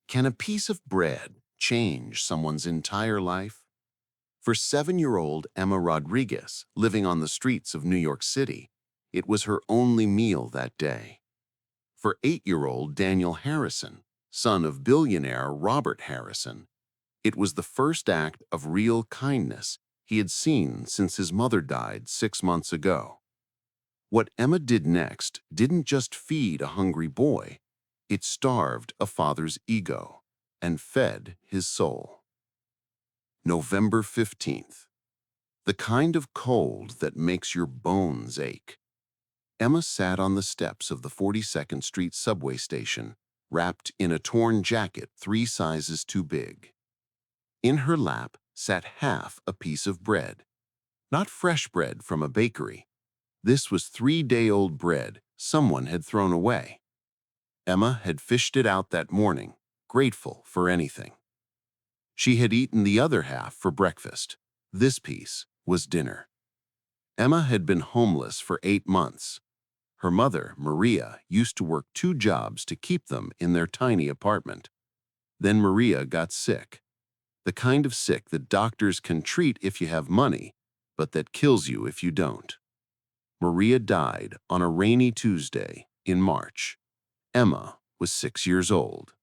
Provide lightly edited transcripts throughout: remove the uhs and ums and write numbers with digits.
Can a piece of bread change someone's entire life? For 7-year-old Emma Rodriguez, living on the streets of New York City, it was her only meal that day. For 8-year-old Daniel Harrison, son of billionaire Robert Harrison, it was the first act of real kindness he had seen since his mother died 6 months ago. What Emma did next didn't just feed a hungry boy, it starved a father's ego and fed his soul. November 15th. The kind of cold that makes your bones ache. Emma sat on the steps of the 42nd Street subway station, wrapped in a torn jacket 3 sizes too big. In her lap sat half a piece of bread. Not fresh bread from a bakery. This was 3-day-old bread someone had thrown away. Emma had fished it out that morning, grateful for anything. She had eaten the other half for breakfast. This piece was dinner. Emma had been homeless for 8 months. Her mother, Maria, used to work 2 jobs to keep them in their tiny apartment. Then Maria got sick. The kind of sick that doctors can treat if you have money, but that kills you if you don't. Maria died on a rainy Tuesday in March. Emma was 6 years old.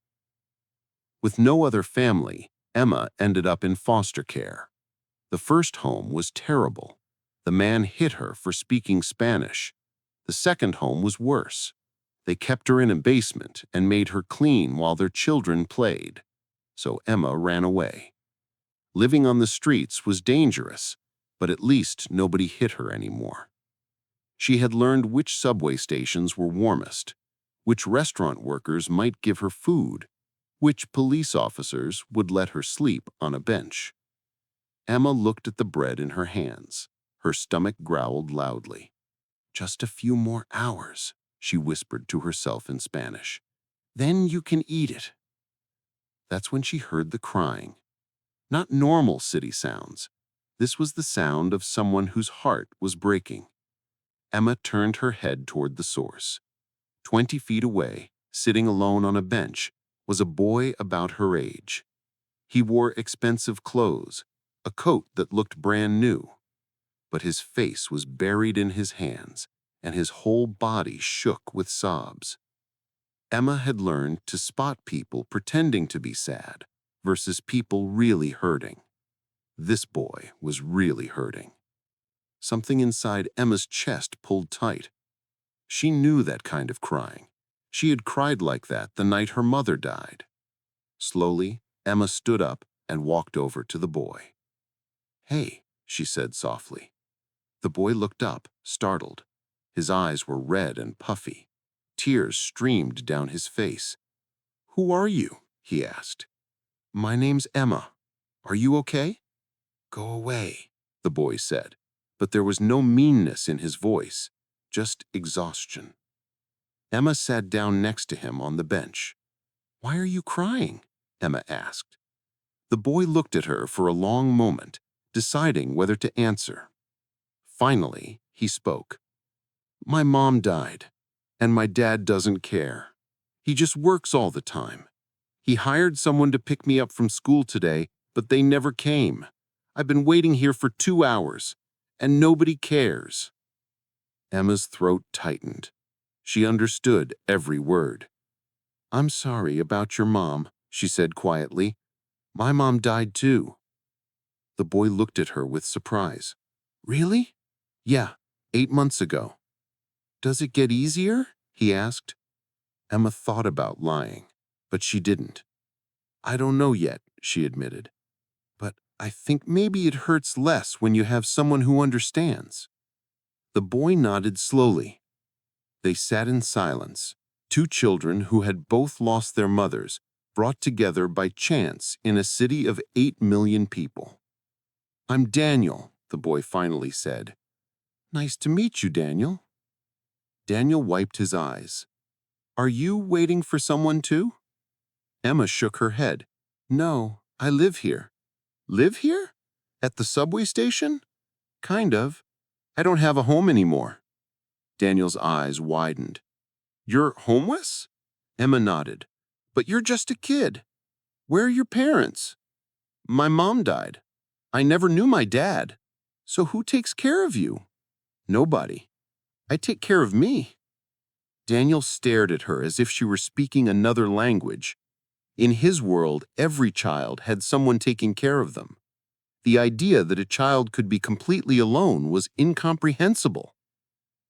With no other family, Emma ended up in foster care. The first home was terrible. The man hit her for speaking Spanish. The second home was worse. They kept her in a basement and made her clean while their children played. So Emma ran away. Living on the streets was dangerous, but at least nobody hit her anymore. She had learned which subway stations were warmest, which restaurant workers might give her food, which police officers would let her sleep on a bench. Emma looked at the bread in her hands. Her stomach growled loudly. "Just a few more hours," she whispered to herself in Spanish. "Then you can eat it." That's when she heard the crying. Not normal city sounds. This was the sound of someone whose heart was breaking. Emma turned her head toward the source. 20 feet away, sitting alone on a bench, was a boy about her age. He wore expensive clothes, a coat that looked brand new. But his face was buried in his hands, and his whole body shook with sobs. Emma had learned to spot people pretending to be sad versus people really hurting. This boy was really hurting. Something inside Emma's chest pulled tight. She knew that kind of crying. She had cried like that the night her mother died. Slowly, Emma stood up and walked over to the boy. "Hey," she said softly. The boy looked up, startled. His eyes were red and puffy. Tears streamed down his face. "Who are you?" he asked. "My name's Emma. Are you okay?" "Go away," the boy said, but there was no meanness in his voice, just exhaustion. Emma sat down next to him on the bench. "Why are you crying?" Emma asked. The boy looked at her for a long moment, deciding whether to answer. Finally, he spoke. "My mom died, and my dad doesn't care. He just works all the time. He hired someone to pick me up from school today, but they never came. I've been waiting here for 2 hours, and nobody cares." Emma's throat tightened. She understood every word. "I'm sorry about your mom," she said quietly. "My mom died too." The boy looked at her with surprise. "Really?" "Yeah, 8 months ago." "Does it get easier?" he asked. Emma thought about lying, but she didn't. "I don't know yet," she admitted. "But I think maybe it hurts less when you have someone who understands." The boy nodded slowly. They sat in silence, 2 children who had both lost their mothers, brought together by chance in a city of 8 million people. "I'm Daniel," the boy finally said. "Nice to meet you, Daniel." Daniel wiped his eyes. "Are you waiting for someone too?" Emma shook her head. "No, I live here." "Live here? At the subway station?" "Kind of. I don't have a home anymore." Daniel's eyes widened. "You're homeless?" Emma nodded. "But you're just a kid." "Where are your parents?" "My mom died. I never knew my dad. So who takes care of you?" "Nobody. I take care of me." Daniel stared at her as if she were speaking another language. In his world, every child had someone taking care of them. The idea that a child could be completely alone was incomprehensible.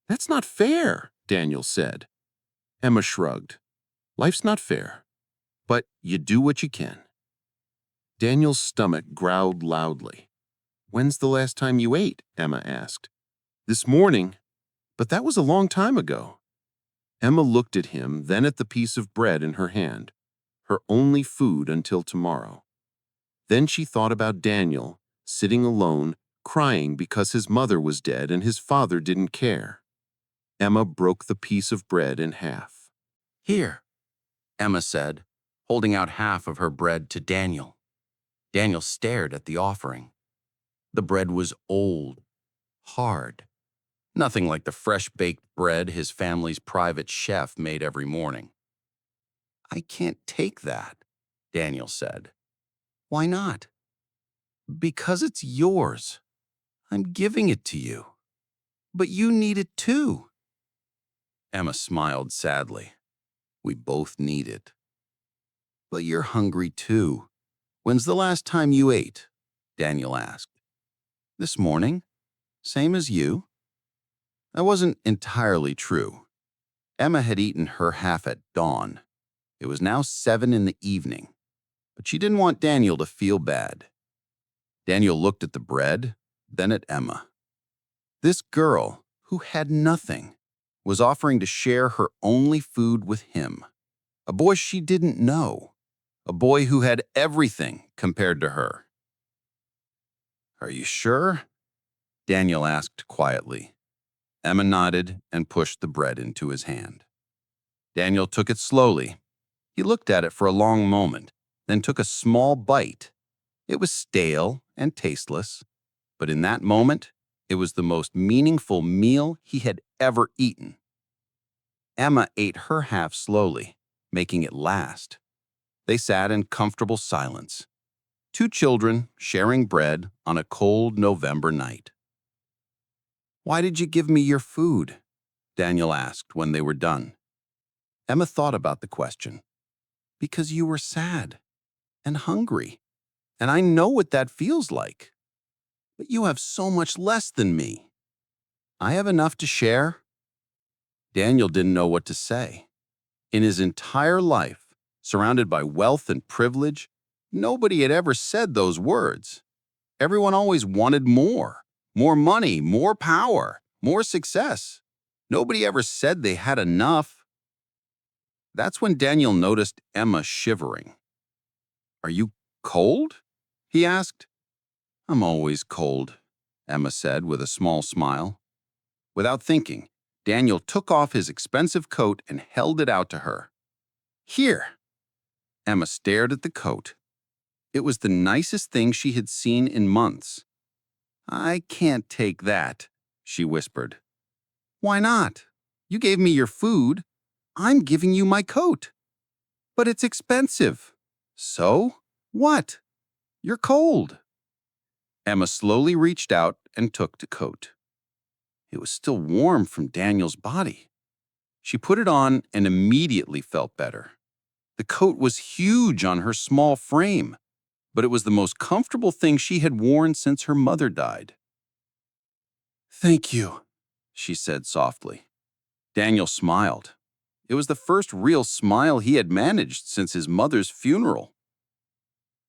"That's not fair," Daniel said. Emma shrugged. "Life's not fair, but you do what you can." Daniel's stomach growled loudly. "When's the last time you ate?" Emma asked. "This morning, but that was a long time ago." Emma looked at him, then at the piece of bread in her hand, her only food until tomorrow. Then she thought about Daniel, sitting alone, crying because his mother was dead and his father didn't care. Emma broke the piece of bread in half. "Here," Emma said, holding out half of her bread to Daniel. Daniel stared at the offering. The bread was old, hard, nothing like the fresh-baked bread his family's private chef made every morning. "I can't take that," Daniel said. "Why not?" "Because it's yours. I'm giving it to you. But you need it too." Emma smiled sadly. "We both need it." "But you're hungry too. When's the last time you ate?" Daniel asked. "This morning, same as you." That wasn't entirely true. Emma had eaten her half at dawn. It was now 7 in the evening, but she didn't want Daniel to feel bad. Daniel looked at the bread, then at Emma. This girl, who had nothing, was offering to share her only food with him, a boy she didn't know, a boy who had everything compared to her. "Are you sure?" Daniel asked quietly. Emma nodded and pushed the bread into his hand. Daniel took it slowly. He looked at it for a long moment, then took a small bite. It was stale and tasteless, but in that moment, it was the most meaningful meal he had ever eaten. Emma ate her half slowly, making it last. They sat in comfortable silence, two children sharing bread on a cold November night. "Why did you give me your food?" Daniel asked when they were done. Emma thought about the question. "Because you were sad and hungry, and I know what that feels like. But you have so much less than me. I have enough to share." Daniel didn't know what to say. In his entire life, surrounded by wealth and privilege, nobody had ever said those words. Everyone always wanted more money, more power, more success. Nobody ever said they had enough. That's when Daniel noticed Emma shivering. "Are you cold?" he asked. "I'm always cold," Emma said with a small smile. Without thinking, Daniel took off his expensive coat and held it out to her. "Here." Emma stared at the coat. It was the nicest thing she had seen in months. "I can't take that," she whispered. "Why not? You gave me your food. I'm giving you my coat." "But it's expensive." "So? What? You're cold." Emma slowly reached out and took the coat. It was still warm from Daniel's body. She put it on and immediately felt better. The coat was huge on her small frame, but it was the most comfortable thing she had worn since her mother died. "Thank you," she said softly. Daniel smiled. It was the first real smile he had managed since his mother's funeral.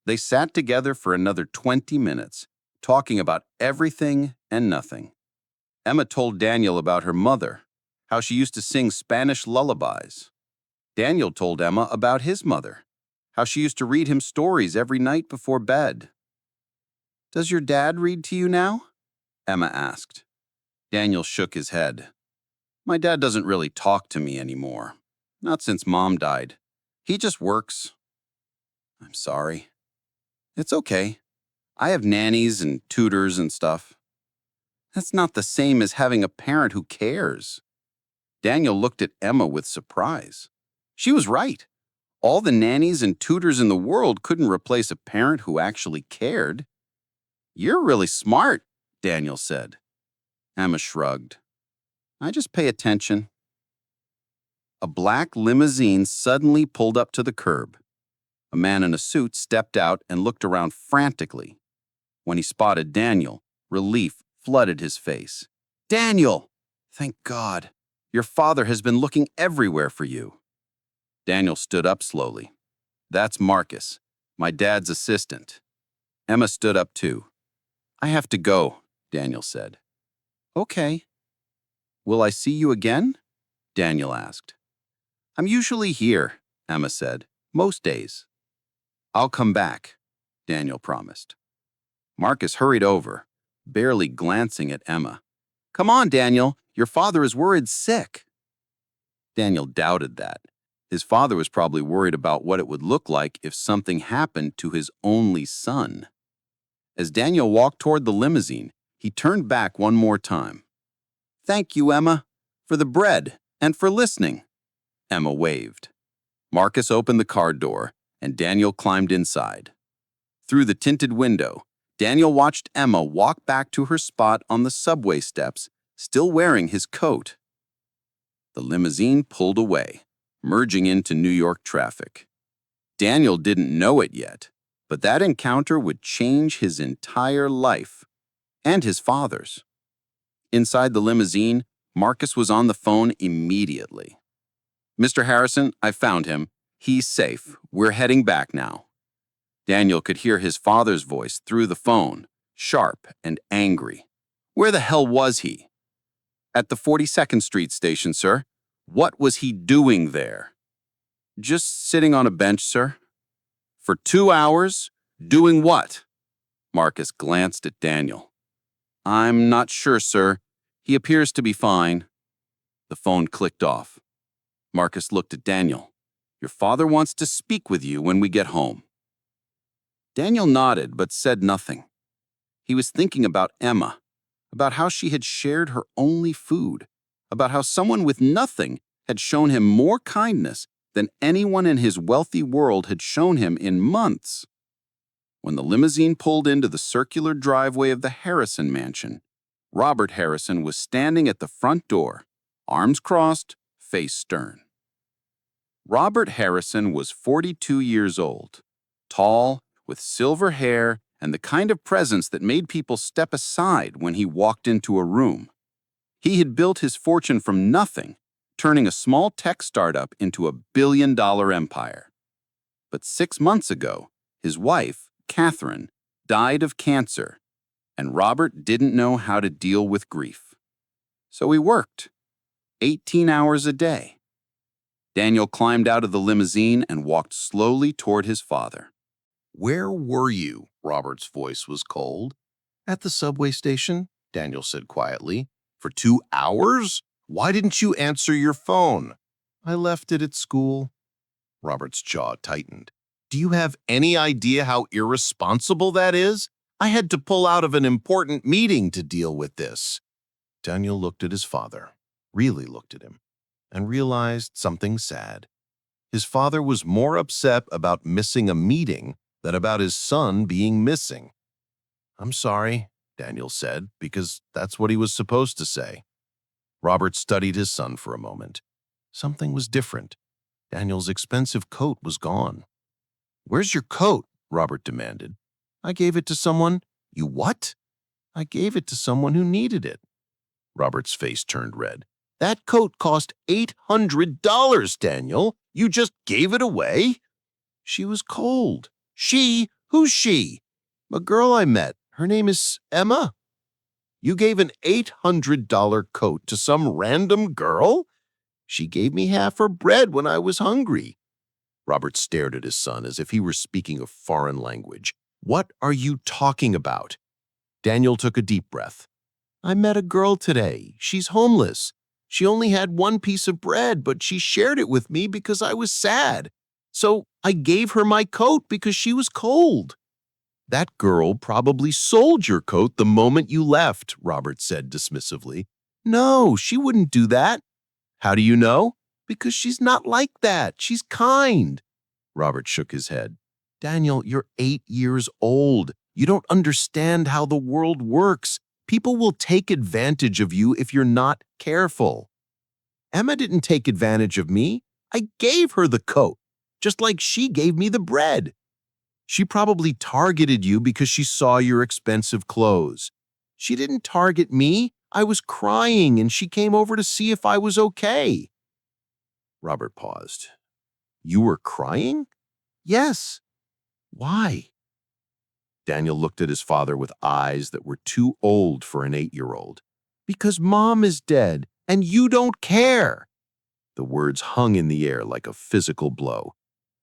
They sat together for another 20 minutes, talking about everything and nothing. Emma told Daniel about her mother, how she used to sing Spanish lullabies. Daniel told Emma about his mother, how she used to read him stories every night before bed. "Does your dad read to you now?" Emma asked. Daniel shook his head. "My dad doesn't really talk to me anymore. Not since Mom died. He just works." "I'm sorry." "It's okay. I have nannies and tutors and stuff." "That's not the same as having a parent who cares." Daniel looked at Emma with surprise. She was right. All the nannies and tutors in the world couldn't replace a parent who actually cared. You're really smart, Daniel said. Emma shrugged. I just pay attention. A black limousine suddenly pulled up to the curb. A man in a suit stepped out and looked around frantically. When he spotted Daniel, relief flooded his face. Daniel! Thank God. Your father has been looking everywhere for you. Daniel stood up slowly. That's Marcus, my dad's assistant. Emma stood up too. I have to go, Daniel said. Okay. Will I see you again? Daniel asked. I'm usually here, Emma said, most days. I'll come back, Daniel promised. Marcus hurried over, barely glancing at Emma. Come on, Daniel, your father is worried sick. Daniel doubted that. His father was probably worried about what it would look like if something happened to his only son. As Daniel walked toward the limousine, he turned back one more time. Thank you, Emma, for the bread and for listening. Emma waved. Marcus opened the car door, and Daniel climbed inside. Through the tinted window, Daniel watched Emma walk back to her spot on the subway steps, still wearing his coat. The limousine pulled away, merging into New York traffic. Daniel didn't know it yet, but that encounter would change his entire life, and his father's. Inside the limousine, Marcus was on the phone immediately. Mr. Harrison, I found him. He's safe. We're heading back now. Daniel could hear his father's voice through the phone, sharp and angry. Where the hell was he? At the 42nd Street station, sir. What was he doing there? Just sitting on a bench, sir. For 2 hours? Doing what? Marcus glanced at Daniel. I'm not sure, sir. He appears to be fine. The phone clicked off. Marcus looked at Daniel. Your father wants to speak with you when we get home. Daniel nodded but said nothing. He was thinking about Emma, about how she had shared her only food, about how someone with nothing had shown him more kindness than anyone in his wealthy world had shown him in months. When the limousine pulled into the circular driveway of the Harrison mansion, Robert Harrison was standing at the front door, arms crossed, face stern. Robert Harrison was 42 years old, tall, with silver hair and the kind of presence that made people step aside when he walked into a room. He had built his fortune from nothing, turning a small tech startup into a billion-dollar empire. But 6 months ago, his wife, Catherine, died of cancer, and Robert didn't know how to deal with grief. So he worked, 18 hours a day. Daniel climbed out of the limousine and walked slowly toward his father. Where were you? Robert's voice was cold. At the subway station, Daniel said quietly. For 2 hours? Why didn't you answer your phone? I left it at school. Robert's jaw tightened. Do you have any idea how irresponsible that is? I had to pull out of an important meeting to deal with this. Daniel looked at his father, really looked at him, and realized something sad. His father was more upset about missing a meeting than about his son being missing. I'm sorry, Daniel said, because that's what he was supposed to say. Robert studied his son for a moment. Something was different. Daniel's expensive coat was gone. Where's your coat? Robert demanded. I gave it to someone. You what? I gave it to someone who needed it. Robert's face turned red. That coat cost $800, Daniel. You just gave it away? She was cold. She? Who's she? A girl I met. Her name is Emma. You gave an $800 coat to some random girl? She gave me half her bread when I was hungry. Robert stared at his son as if he were speaking a foreign language. What are you talking about? Daniel took a deep breath. I met a girl today. She's homeless. She only had one piece of bread, but she shared it with me because I was sad. So I gave her my coat because she was cold. That girl probably sold your coat the moment you left, Robert said dismissively. No, she wouldn't do that. How do you know? Because she's not like that. She's kind. Robert shook his head. Daniel, you're 8 years old. You don't understand how the world works. People will take advantage of you if you're not careful. Emma didn't take advantage of me. I gave her the coat, just like she gave me the bread. She probably targeted you because she saw your expensive clothes. She didn't target me. I was crying and she came over to see if I was okay. Robert paused. You were crying? Yes. Why? Daniel looked at his father with eyes that were too old for an 8-year-old. Because Mom is dead and you don't care. The words hung in the air like a physical blow.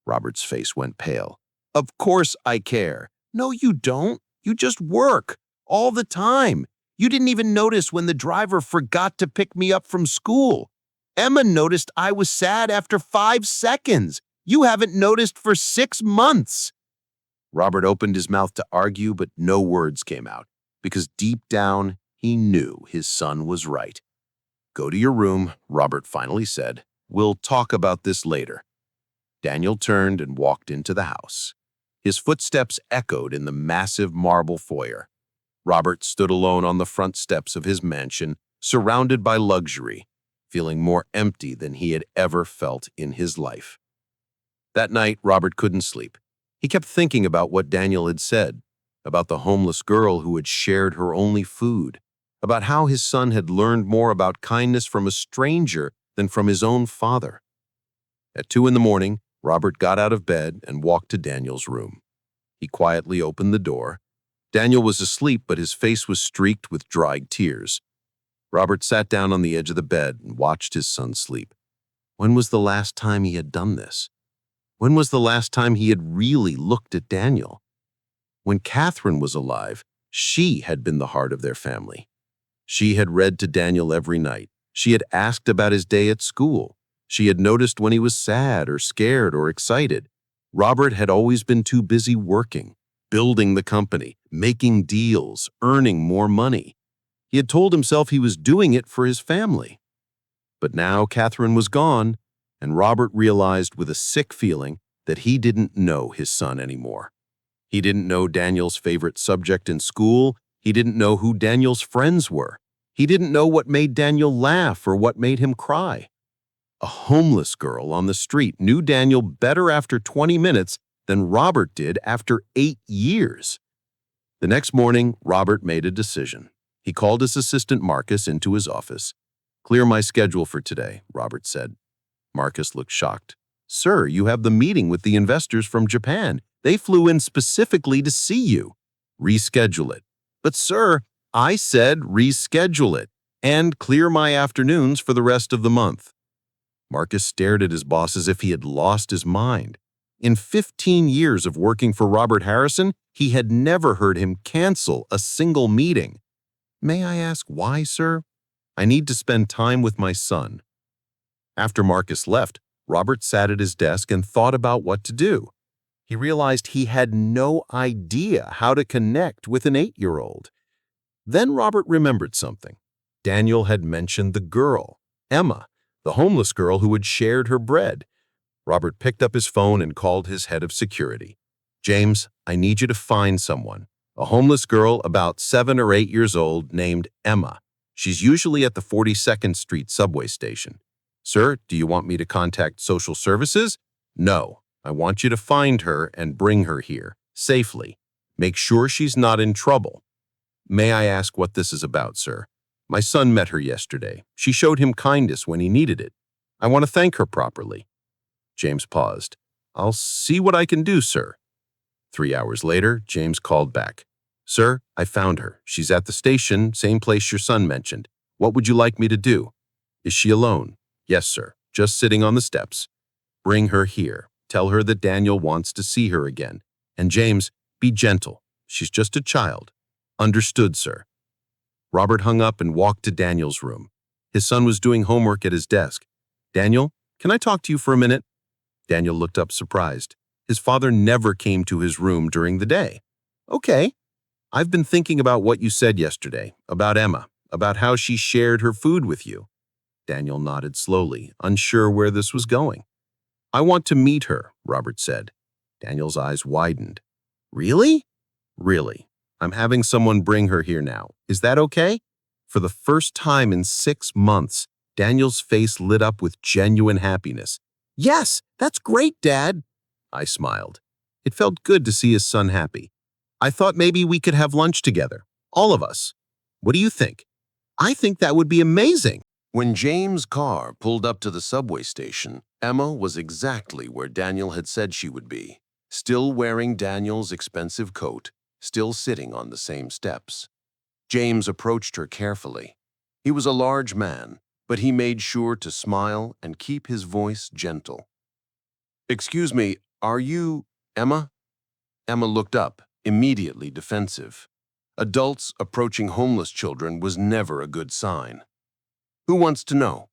Robert's face went pale. Of course I care. No, you don't. You just work all the time. You didn't even notice when the driver forgot to pick me up from school. Emma noticed I was sad after 5 seconds. You haven't noticed for 6 months. Robert opened his mouth to argue, but no words came out, because deep down, he knew his son was right. Go to your room, Robert finally said. We'll talk about this later. Daniel turned and walked into the house. His footsteps echoed in the massive marble foyer. Robert stood alone on the front steps of his mansion, surrounded by luxury, feeling more empty than he had ever felt in his life. That night, Robert couldn't sleep. He kept thinking about what Daniel had said, about the homeless girl who had shared her only food, about how his son had learned more about kindness from a stranger than from his own father. At 2 a.m, Robert got out of bed and walked to Daniel's room. He quietly opened the door. Daniel was asleep, but his face was streaked with dried tears. Robert sat down on the edge of the bed and watched his son sleep. When was the last time he had done this? When was the last time he had really looked at Daniel? When Catherine was alive, she had been the heart of their family. She had read to Daniel every night. She had asked about his day at school. She had noticed when he was sad or scared or excited. Robert had always been too busy working, building the company, making deals, earning more money. He had told himself he was doing it for his family. But now Catherine was gone, and Robert realized with a sick feeling that he didn't know his son anymore. He didn't know Daniel's favorite subject in school. He didn't know who Daniel's friends were. He didn't know what made Daniel laugh or what made him cry. A homeless girl on the street knew Daniel better after 20 minutes than Robert did after 8 years. The next morning, Robert made a decision. He called his assistant Marcus into his office. Clear my schedule for today, Robert said. Marcus looked shocked. Sir, you have the meeting with the investors from Japan. They flew in specifically to see you. Reschedule it. But sir, I said reschedule it and clear my afternoons for the rest of the month. Marcus stared at his boss as if he had lost his mind. In 15 years of working for Robert Harrison, he had never heard him cancel a single meeting. May I ask why, sir? I need to spend time with my son. After Marcus left, Robert sat at his desk and thought about what to do. He realized he had no idea how to connect with an 8-year-old. Then Robert remembered something. Daniel had mentioned the girl, Emma, the homeless girl who had shared her bread. Robert picked up his phone and called his head of security. James, I need you to find someone. A homeless girl about 7 or 8 years old named Emma. She's usually at the 42nd Street subway station. Sir, do you want me to contact social services? No, I want you to find her and bring her here, safely. Make sure she's not in trouble. May I ask what this is about, sir? My son met her yesterday. She showed him kindness when he needed it. I want to thank her properly. James paused. I'll see what I can do, sir. 3 hours later, James called back. Sir, I found her. She's at the station, same place your son mentioned. What would you like me to do? Is she alone? Yes, sir. Just sitting on the steps. Bring her here. Tell her that Daniel wants to see her again. And James, be gentle. She's just a child. Understood, sir. Robert hung up and walked to Daniel's room. His son was doing homework at his desk. Daniel, can I talk to you for a minute? Daniel looked up surprised. His father never came to his room during the day. Okay. I've been thinking about what you said yesterday, about Emma, about how she shared her food with you. Daniel nodded slowly, unsure where this was going. I want to meet her, Robert said. Daniel's eyes widened. Really? Really. I'm having someone bring her here now. Is that okay? For the first time in 6 months, Daniel's face lit up with genuine happiness. Yes, that's great, Dad. I smiled. It felt good to see his son happy. I thought maybe we could have lunch together. All of us. What do you think? I think that would be amazing. When James' car pulled up to the subway station, Emma was exactly where Daniel had said she would be, still wearing Daniel's expensive coat, still sitting on the same steps. James approached her carefully. He was a large man, but he made sure to smile and keep his voice gentle. "Excuse me, are you Emma?" Emma looked up, immediately defensive. Adults approaching homeless children was never a good sign. "Who wants to know?"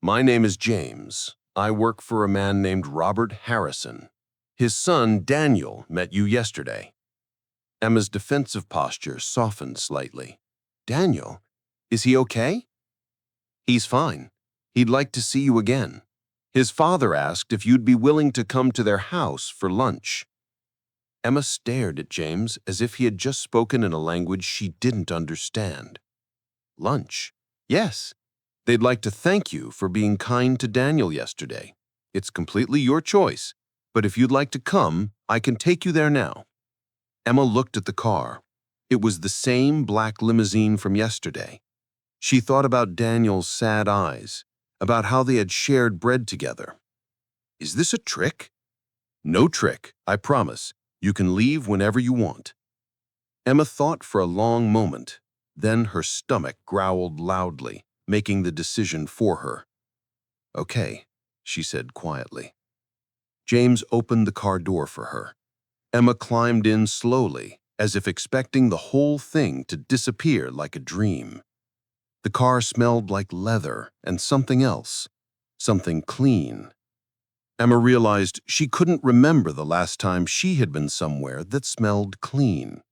"My name is James. I work for a man named Robert Harrison. His son, Daniel, met you yesterday." Emma's defensive posture softened slightly. "Daniel? Is he okay?" "He's fine. He'd like to see you again. His father asked if you'd be willing to come to their house for lunch." Emma stared at James as if he had just spoken in a language she didn't understand. "Lunch? Yes. They'd like to thank you for being kind to Daniel yesterday. It's completely your choice, but if you'd like to come, I can take you there now." Emma looked at the car. It was the same black limousine from yesterday. She thought about Daniel's sad eyes, about how they had shared bread together. "Is this a trick?" "No trick, I promise. You can leave whenever you want." Emma thought for a long moment. Then her stomach growled loudly, making the decision for her. "Okay," she said quietly. James opened the car door for her. Emma climbed in slowly, as if expecting the whole thing to disappear like a dream. The car smelled like leather and something else, something clean. Emma realized she couldn't remember the last time she had been somewhere that smelled clean.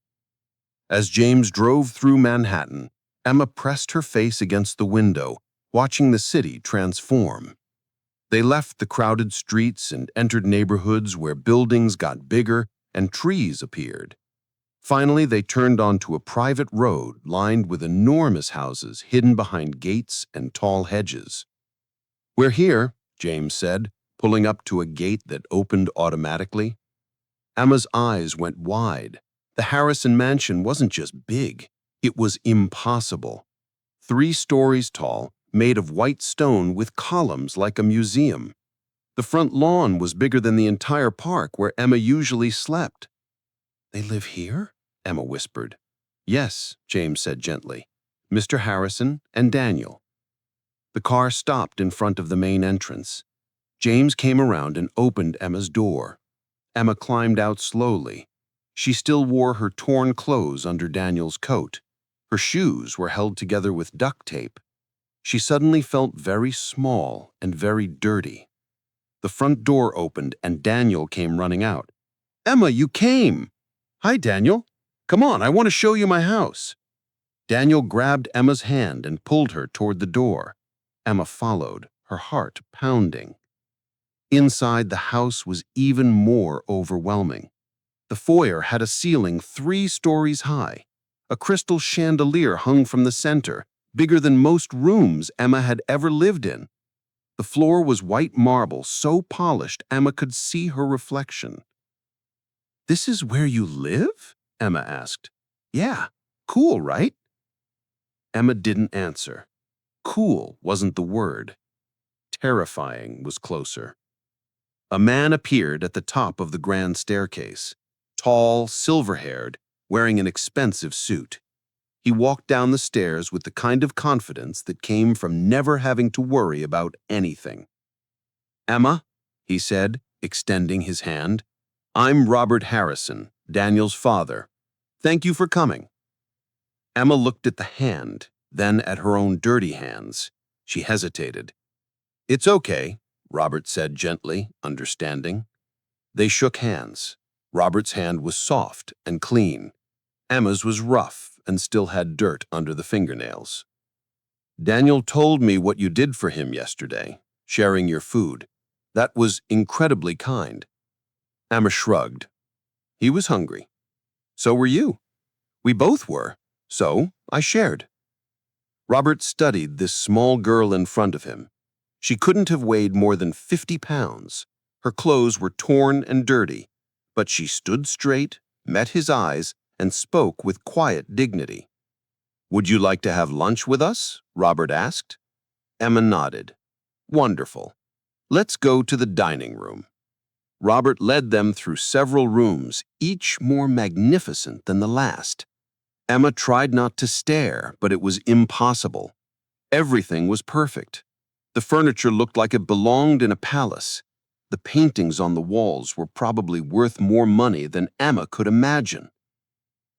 As James drove through Manhattan, Emma pressed her face against the window, watching the city transform. They left the crowded streets and entered neighborhoods where buildings got bigger and trees appeared. Finally, they turned onto a private road lined with enormous houses hidden behind gates and tall hedges. "We're here," James said, pulling up to a gate that opened automatically. Emma's eyes went wide. The Harrison mansion wasn't just big, it was impossible. 3 stories tall, made of white stone with columns like a museum. The front lawn was bigger than the entire park where Emma usually slept. "They live here?" Emma whispered. "Yes," James said gently. "Mr. Harrison and Daniel." The car stopped in front of the main entrance. James came around and opened Emma's door. Emma climbed out slowly. She still wore her torn clothes under Daniel's coat. Her shoes were held together with duct tape. She suddenly felt very small and very dirty. The front door opened and Daniel came running out. "Emma, you came!" "Hi, Daniel. Come on, I want to show you my house." Daniel grabbed Emma's hand and pulled her toward the door. Emma followed, her heart pounding. Inside, the house was even more overwhelming. The foyer had a ceiling 3 stories high. A crystal chandelier hung from the center, bigger than most rooms Emma had ever lived in. The floor was white marble, so polished Emma could see her reflection. "This is where you live?" Emma asked. "Yeah, cool, right?" Emma didn't answer. Cool wasn't the word. Terrifying was closer. A man appeared at the top of the grand staircase, tall, silver-haired, wearing an expensive suit. He walked down the stairs with the kind of confidence that came from never having to worry about anything. "Emma," he said, extending his hand, "I'm Robert Harrison, Daniel's father. Thank you for coming." Emma looked at the hand, then at her own dirty hands. She hesitated. "It's okay," Robert said gently, understanding. They shook hands. Robert's hand was soft and clean. Emma's was rough and still had dirt under the fingernails. "Daniel told me what you did for him yesterday, sharing your food. That was incredibly kind. Emma shrugged. He was hungry. So were you. We both were. So I shared. Robert studied this small girl in front of him. She couldn't have weighed more than 50 pounds. Her clothes were torn and dirty, but she stood straight, met his eyes, and spoke with quiet dignity. Would you like to have lunch with us? Robert asked. Emma nodded. Wonderful. Let's go to the dining room. Robert led them through several rooms, each more magnificent than the last. Emma tried not to stare, but it was impossible. Everything was perfect. The furniture looked like it belonged in a palace. The paintings on the walls were probably worth more money than Emma could imagine.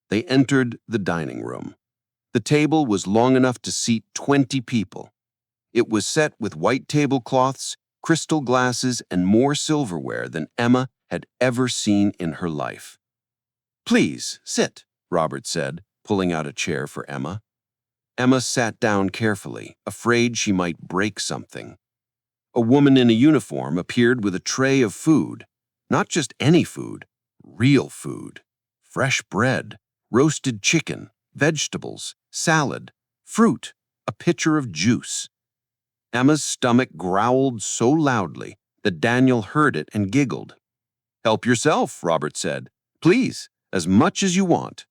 They entered the dining room. The table was long enough to seat 20 people. It was set with white tablecloths, crystal glasses, and more silverware than Emma had ever seen in her life. Please, sit, Robert said, pulling out a chair for Emma. Emma sat down carefully, afraid she might break something. A woman in a uniform appeared with a tray of food. Not just any food, real food. Fresh bread, roasted chicken, vegetables, salad, fruit, a pitcher of juice. Emma's stomach growled so loudly that Daniel heard it and giggled. Help yourself, Robert said. Please, as much as you want.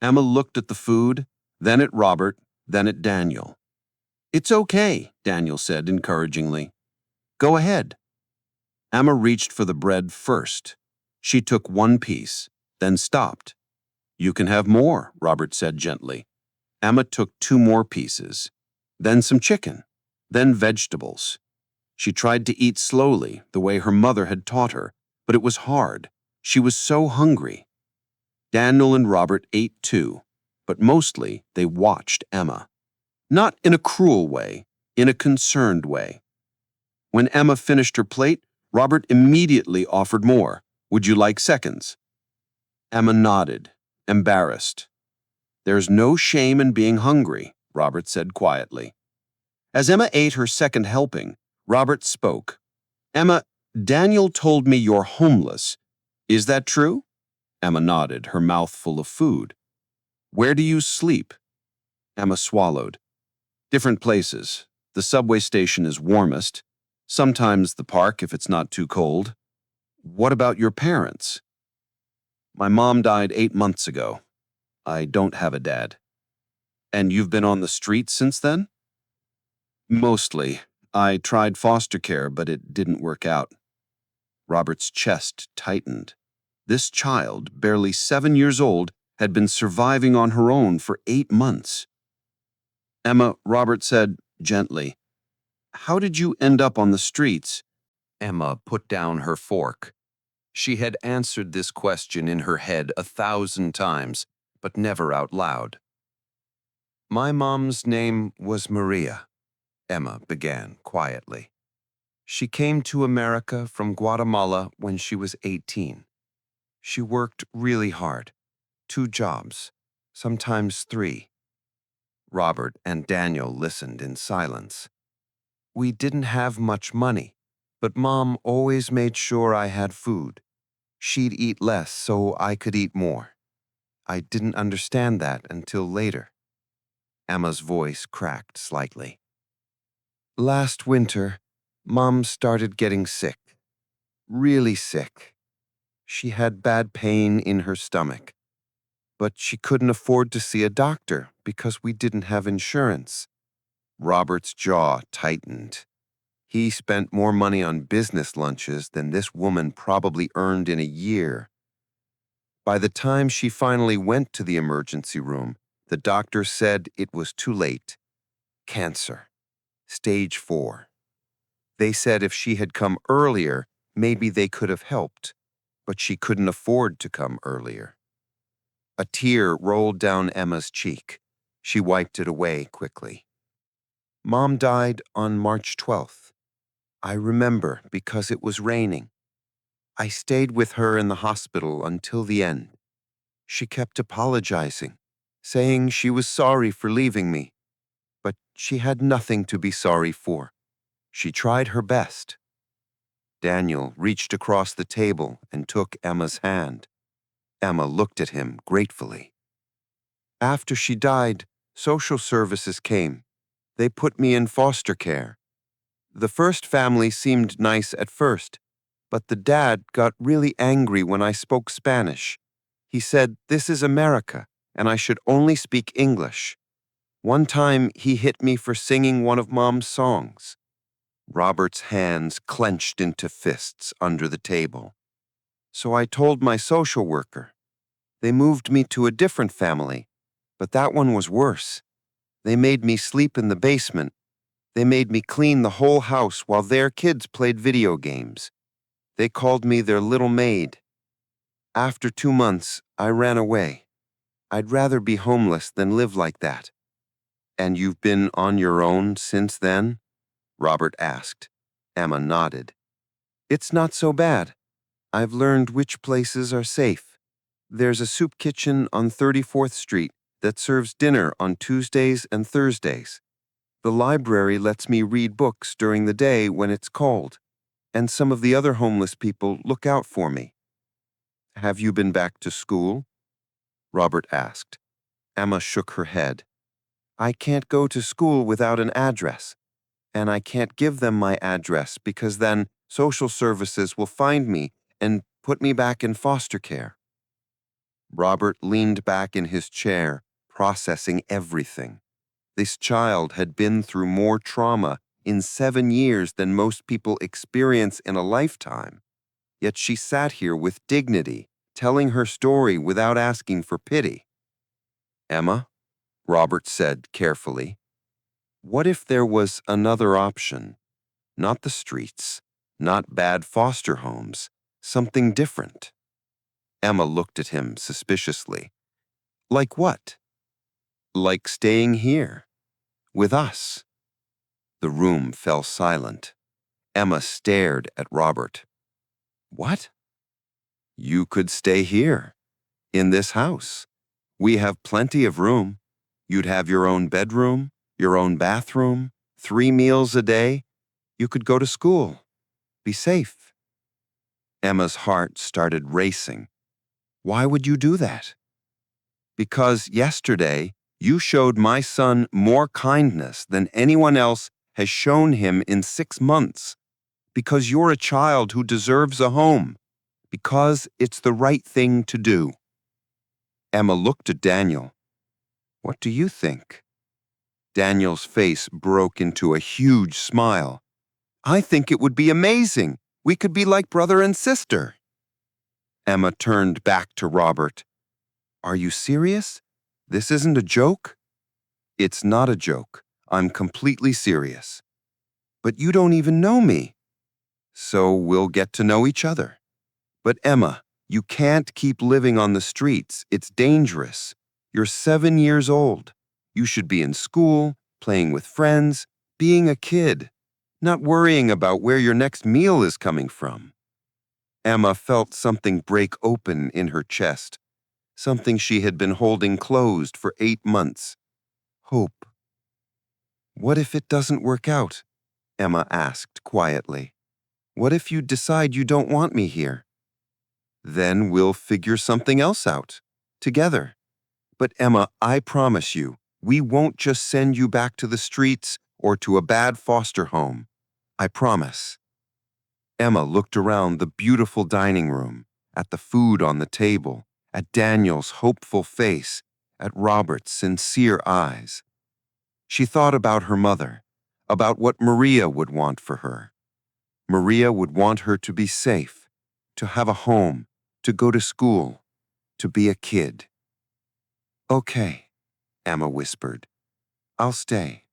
Emma looked at the food, then at Robert, then at Daniel. It's okay, Daniel said encouragingly. Go ahead. Emma reached for the bread first. She took one piece, then stopped. You can have more, Robert said gently. Emma took 2 more pieces, then some chicken, then vegetables. She tried to eat slowly, the way her mother had taught her, but it was hard. She was so hungry. Daniel and Robert ate too, but mostly they watched Emma. Not in a cruel way, in a concerned way. When Emma finished her plate, Robert immediately offered more. Would you like seconds? Emma nodded, embarrassed. There's no shame in being hungry, Robert said quietly. As Emma ate her second helping, Robert spoke. Emma, Daniel told me you're homeless. Is that true? Emma nodded, her mouth full of food. Where do you sleep? Emma swallowed. Different places. The subway station is warmest. Sometimes the park if it's not too cold. What about your parents? My mom died 8 months ago. I don't have a dad. And you've been on the street since then? Mostly. I tried foster care, but it didn't work out. Robert's chest tightened. This child, barely 7 years old, had been surviving on her own for 8 months. Emma, Robert said gently, how did you end up on the streets? Emma put down her fork. She had answered this question in her head 1,000 times, but never out loud. My mom's name was Maria, Emma began quietly. She came to America from Guatemala when she was 18. She worked really hard, 2 jobs, sometimes 3. Robert and Daniel listened in silence. We didn't have much money, but Mom always made sure I had food. She'd eat less so I could eat more. I didn't understand that until later. Emma's voice cracked slightly. Last winter, Mom started getting sick. Really sick. She had bad pain in her stomach. But she couldn't afford to see a doctor because we didn't have insurance. Robert's jaw tightened. He spent more money on business lunches than this woman probably earned in a year. By the time she finally went to the emergency room, the doctor said it was too late. Cancer. Stage 4. They said if she had come earlier, maybe they could have helped, but she couldn't afford to come earlier. A tear rolled down Emma's cheek. She wiped it away quickly. Mom died on March 12th. I remember because it was raining. I stayed with her in the hospital until the end. She kept apologizing, saying she was sorry for leaving me, but she had nothing to be sorry for. She tried her best. Daniel reached across the table and took Emma's hand. Emma looked at him gratefully. After she died, social services came. They put me in foster care. The first family seemed nice at first, but the dad got really angry when I spoke Spanish. He said, "This is America, and I should only speak English." One time, he hit me for singing one of Mom's songs. Robert's hands clenched into fists under the table. So I told my social worker. They moved me to a different family, but that one was worse. They made me sleep in the basement. They made me clean the whole house while their kids played video games. They called me their little maid. After 2 months, I ran away. I'd rather be homeless than live like that. And you've been on your own since then? Robert asked. Emma nodded. It's not so bad. I've learned which places are safe. There's a soup kitchen on 34th Street that serves dinner on Tuesdays and Thursdays. The library lets me read books during the day when it's cold, and some of the other homeless people look out for me. Have you been back to school? Robert asked. Emma shook her head. I can't go to school without an address, and I can't give them my address because then social services will find me and put me back in foster care. Robert leaned back in his chair, processing everything. This child had been through more trauma in 7 years than most people experience in a lifetime. Yet she sat here with dignity, telling her story without asking for pity. Emma, Robert said carefully, what if there was another option? Not the streets, not bad foster homes, something different. Emma looked at him suspiciously. Like what? Like staying here, with us. The room fell silent. Emma stared at Robert. What? You could stay here, in this house. We have plenty of room. You'd have your own bedroom, your own bathroom, 3 meals a day. You could go to school. Be safe. Emma's heart started racing. Why would you do that? Because yesterday, you showed my son more kindness than anyone else has shown him in 6 months. Because you're a child who deserves a home. Because it's the right thing to do. Emma looked at Daniel. What do you think? Daniel's face broke into a huge smile. I think it would be amazing. We could be like brother and sister. Emma turned back to Robert. Are you serious? This isn't a joke? It's not a joke. I'm completely serious. But you don't even know me. So we'll get to know each other. But Emma, you can't keep living on the streets. It's dangerous. You're 7 years old. You should be in school, playing with friends, being a kid, not worrying about where your next meal is coming from. Emma felt something break open in her chest, something she had been holding closed for 8 months. Hope. What if it doesn't work out? Emma asked quietly. What if you decide you don't want me here? Then we'll figure something else out, together. But Emma, I promise you, we won't just send you back to the streets or to a bad foster home. I promise. Emma looked around the beautiful dining room, at the food on the table, at Daniel's hopeful face, at Robert's sincere eyes. She thought about her mother, about what Maria would want for her. Maria would want her to be safe, to have a home, to go to school, to be a kid. Okay, Emma whispered. I'll stay.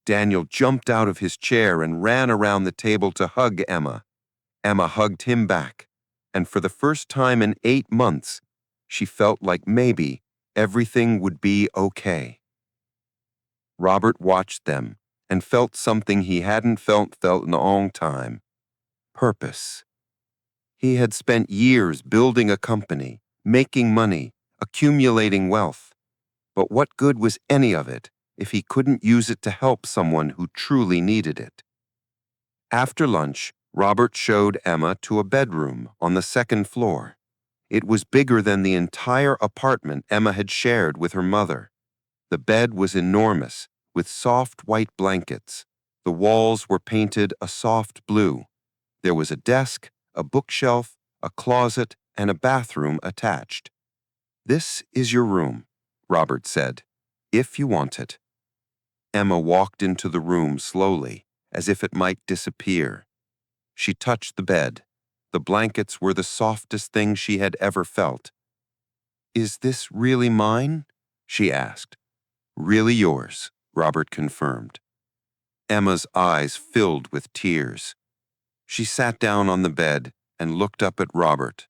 Daniel jumped out of his chair and ran around the table to hug Emma. Emma hugged him back, and for the first time in 8 months, she felt like maybe everything would be okay. Robert watched them and felt something he hadn't felt in a long time. Purpose. He had spent years building a company, making money, accumulating wealth. But what good was any of it if he couldn't use it to help someone who truly needed it? After lunch, Robert showed Emma to a bedroom on the second floor. It was bigger than the entire apartment Emma had shared with her mother. The bed was enormous, with soft white blankets. The walls were painted a soft blue. There was a desk, a bookshelf, a closet, and a bathroom attached. "This is your room," Robert said, "if you want it." Emma walked into the room slowly, as if it might disappear. She touched the bed. The blankets were the softest thing she had ever felt. "Is this really mine?" she asked. "Really yours," Robert confirmed. Emma's eyes filled with tears. She sat down on the bed and looked up at Robert.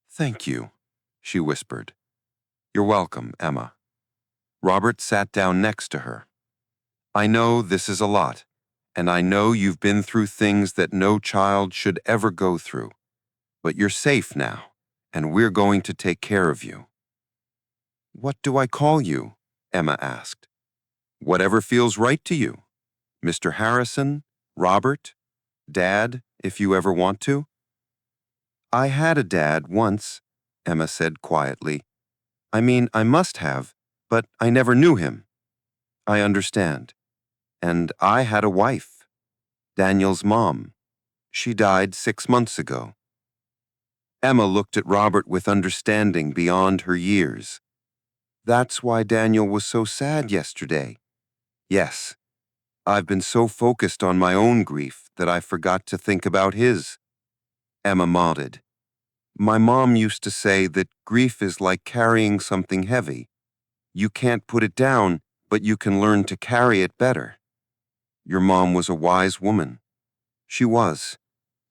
"Thank you," she whispered. "You're welcome, Emma." Robert sat down next to her. "I know this is a lot, and I know you've been through things that no child should ever go through. But you're safe now, and we're going to take care of you." "What do I call you?" Emma asked. "Whatever feels right to you. Mr. Harrison, Robert, Dad, if you ever want to." "I had a dad once," Emma said quietly. "I mean, I must have, but I never knew him." "I understand. And I had a wife, Daniel's mom. She died 6 months ago." Emma looked at Robert with understanding beyond her years. "That's why Daniel was so sad yesterday." "Yes. I've been so focused on my own grief that I forgot to think about his." Emma nodded. "My mom used to say that grief is like carrying something heavy. You can't put it down, but you can learn to carry it better." "Your mom was a wise woman." "She was.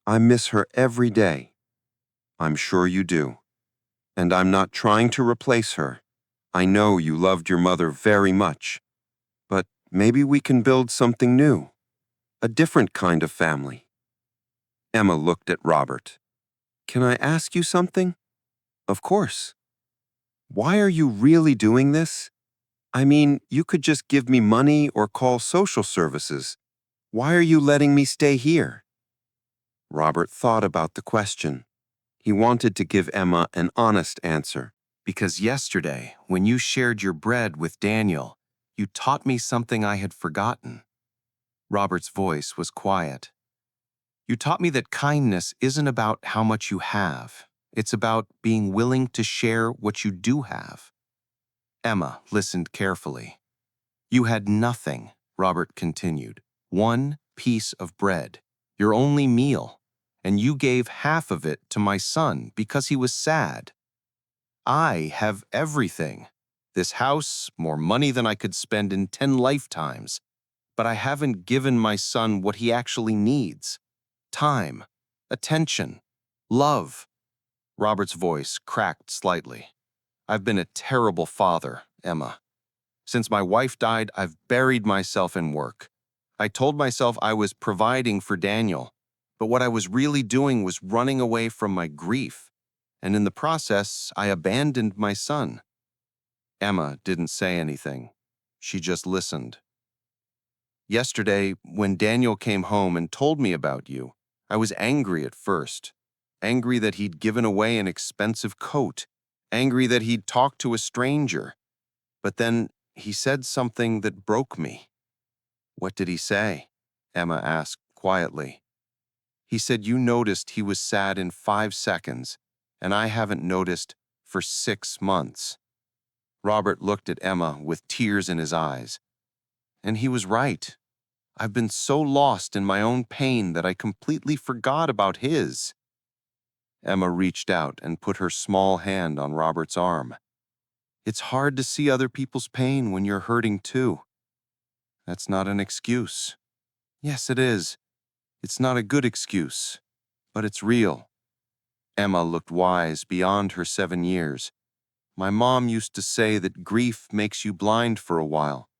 I miss her every day." "I'm sure you do. And I'm not trying to replace her. I know you loved your mother very much. But maybe we can build something new, a different kind of family." Emma looked at Robert. "Can I ask you something?" "Of course." "Why are you really doing this? I mean, you could just give me money or call social services. Why are you letting me stay here?" Robert thought about the question. He wanted to give Emma an honest answer. Because yesterday, when you shared your bread with Daniel, you taught me something I had forgotten. Robert's voice was quiet. You taught me that kindness isn't about how much you have. It's about being willing to share what you do have. Emma listened carefully. "You had nothing," Robert continued. "One piece of bread, your only meal, and you gave half of it to my son because he was sad. I have everything. This house, more money than I could spend in 10 lifetimes. But I haven't given my son what he actually needs. Time, attention, love." Robert's voice cracked slightly. "I've been a terrible father, Emma. Since my wife died, I've buried myself in work. I told myself I was providing for Daniel, but what I was really doing was running away from my grief. And in the process, I abandoned my son." Emma didn't say anything. She just listened. "Yesterday, when Daniel came home and told me about you, I was angry at first. Angry that he'd given away an expensive coat. Angry that he'd talked to a stranger. But then he said something that broke me." "What did he say?" Emma asked quietly. "He said you noticed he was sad in 5 seconds, and I haven't noticed for 6 months." Robert looked at Emma with tears in his eyes. "And he was right. I've been so lost in my own pain that I completely forgot about his." Emma reached out and put her small hand on Robert's arm. "It's hard to see other people's pain when you're hurting too. That's not an excuse." "Yes, it is. It's not a good excuse, but it's real." Emma looked wise beyond her 7 years. "My mom used to say that grief makes you blind for a while,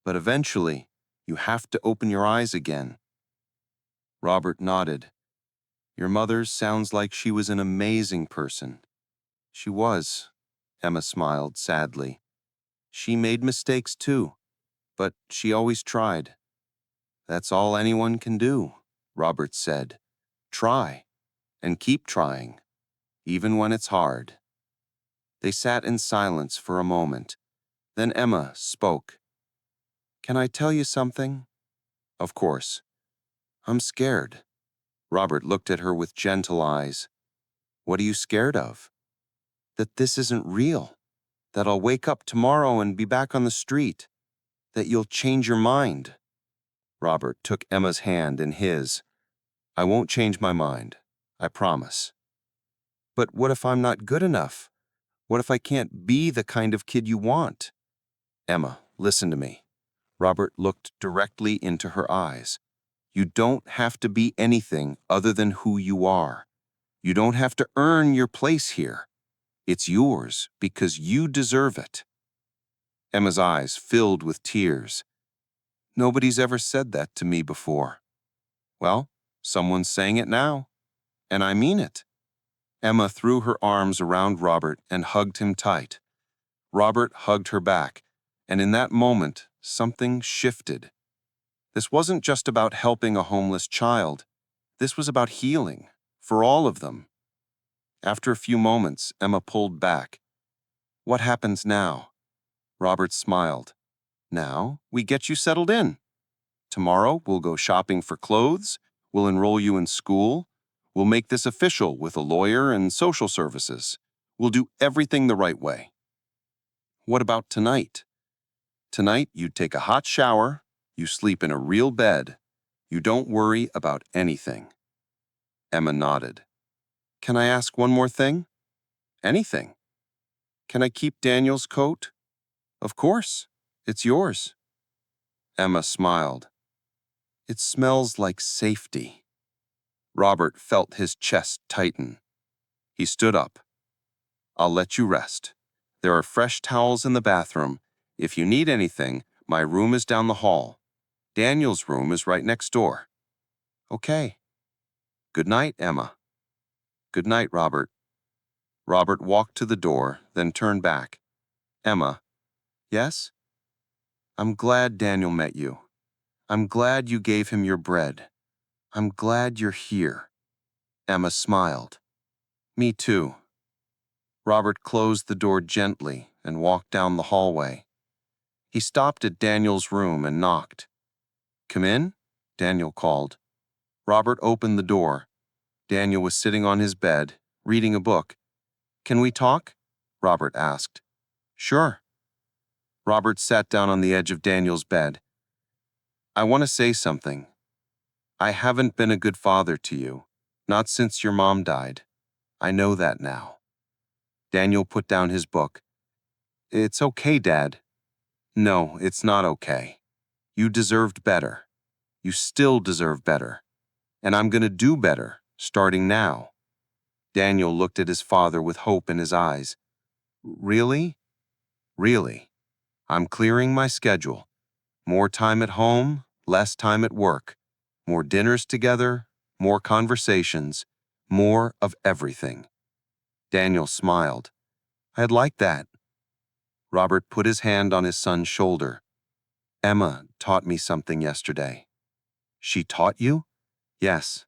but eventually you have to open your eyes again." Robert nodded. "Your mother sounds like she was an amazing person." "She was," Emma smiled sadly. "She made mistakes too, but she always tried." "That's all anyone can do," Robert said. try, and keep trying, even when it's hard. They sat in silence for a moment. Then Emma spoke. Can I tell you something? Of course. I'm scared. Robert looked at her with gentle eyes. What are you scared of? That this isn't real. That I'll wake up tomorrow and be back on the street. That you'll change your mind. Robert took Emma's hand in his. I won't change my mind. I promise. But what if I'm not good enough? What if I can't be the kind of kid you want? Emma, listen to me. Robert looked directly into her eyes. You don't have to be anything other than who you are. You don't have to earn your place here. It's yours because you deserve it. Emma's eyes filled with tears. Nobody's ever said that to me before. Well, someone's saying it now, and I mean it. Emma threw her arms around Robert and hugged him tight. Robert hugged her back, and in that moment, something shifted. This wasn't just about helping a homeless child. This was about healing, for all of them. After a few moments, Emma pulled back. What happens now? Robert smiled. Now, we get you settled in. Tomorrow, we'll go shopping for clothes, we'll enroll you in school, we'll make this official with a lawyer and social services. We'll do everything the right way. What about tonight? Tonight, you take a hot shower, you sleep in a real bed, you don't worry about anything. Emma nodded. Can I ask one more thing? Anything. Can I keep Daniel's coat? Of course. It's yours. Emma smiled. It smells like safety. Robert felt his chest tighten. He stood up. I'll let you rest. There are fresh towels in the bathroom. If you need anything, my room is down the hall. Daniel's room is right next door. Okay. Good night, Emma. Good night, Robert. Robert walked to the door, then turned back. Emma. Yes? I'm glad Daniel met you. I'm glad you gave him your bread. I'm glad you're here. Emma smiled. Me too. Robert closed the door gently and walked down the hallway. He stopped at Daniel's room and knocked. Come in, Daniel called. Robert opened the door. Daniel was sitting on his bed, reading a book. Can we talk? Robert asked. Sure. Robert sat down on the edge of Daniel's bed. I want to say something. I haven't been a good father to you, not since your mom died. I know that now. Daniel put down his book. It's okay, Dad. No, it's not okay. You deserved better. You still deserve better. And I'm going to do better, starting now. Daniel looked at his father with hope in his eyes. Really? Really. I'm clearing my schedule. More time at home, less time at work. More dinners together, more conversations, more of everything. Daniel smiled. I'd like that. Robert put his hand on his son's shoulder. Emma taught me something yesterday. She taught you? Yes.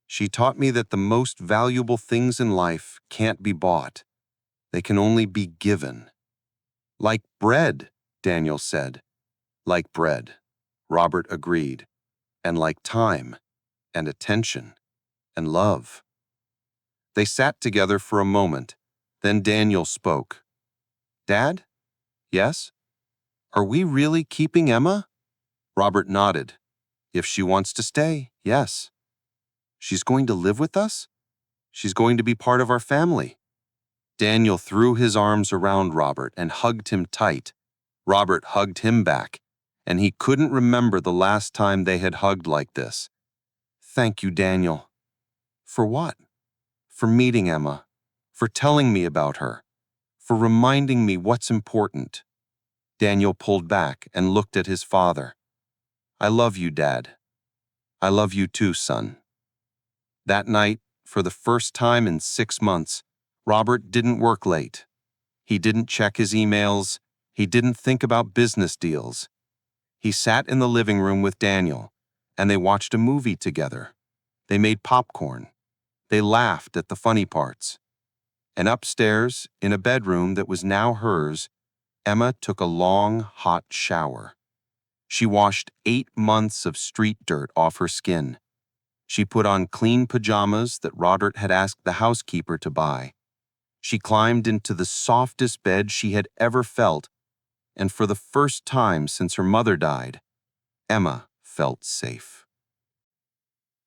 She taught me that the most valuable things in life can't be bought. They can only be given. Like bread, Daniel said. Like bread, Robert agreed. And like time, and attention, and love. They sat together for a moment. Then Daniel spoke. Dad? Yes? Are we really keeping Emma? Robert nodded. If she wants to stay, yes. She's going to live with us? She's going to be part of our family. Daniel threw his arms around Robert and hugged him tight. Robert hugged him back, and he couldn't remember the last time they had hugged like this. Thank you, Daniel. For what? For meeting Emma, for telling me about her, for reminding me what's important. Daniel pulled back and looked at his father. I love you, Dad. I love you too, son. That night, for the first time in 6 months, Robert didn't work late. He didn't check his emails. He didn't think about business deals. He sat in the living room with Daniel, and they watched a movie together. They made popcorn. They laughed at the funny parts. And upstairs, in a bedroom that was now hers, Emma took a long, hot shower. She washed 8 months of street dirt off her skin. She put on clean pajamas that Robert had asked the housekeeper to buy. She climbed into the softest bed she had ever felt, and for the first time since her mother died, Emma felt safe.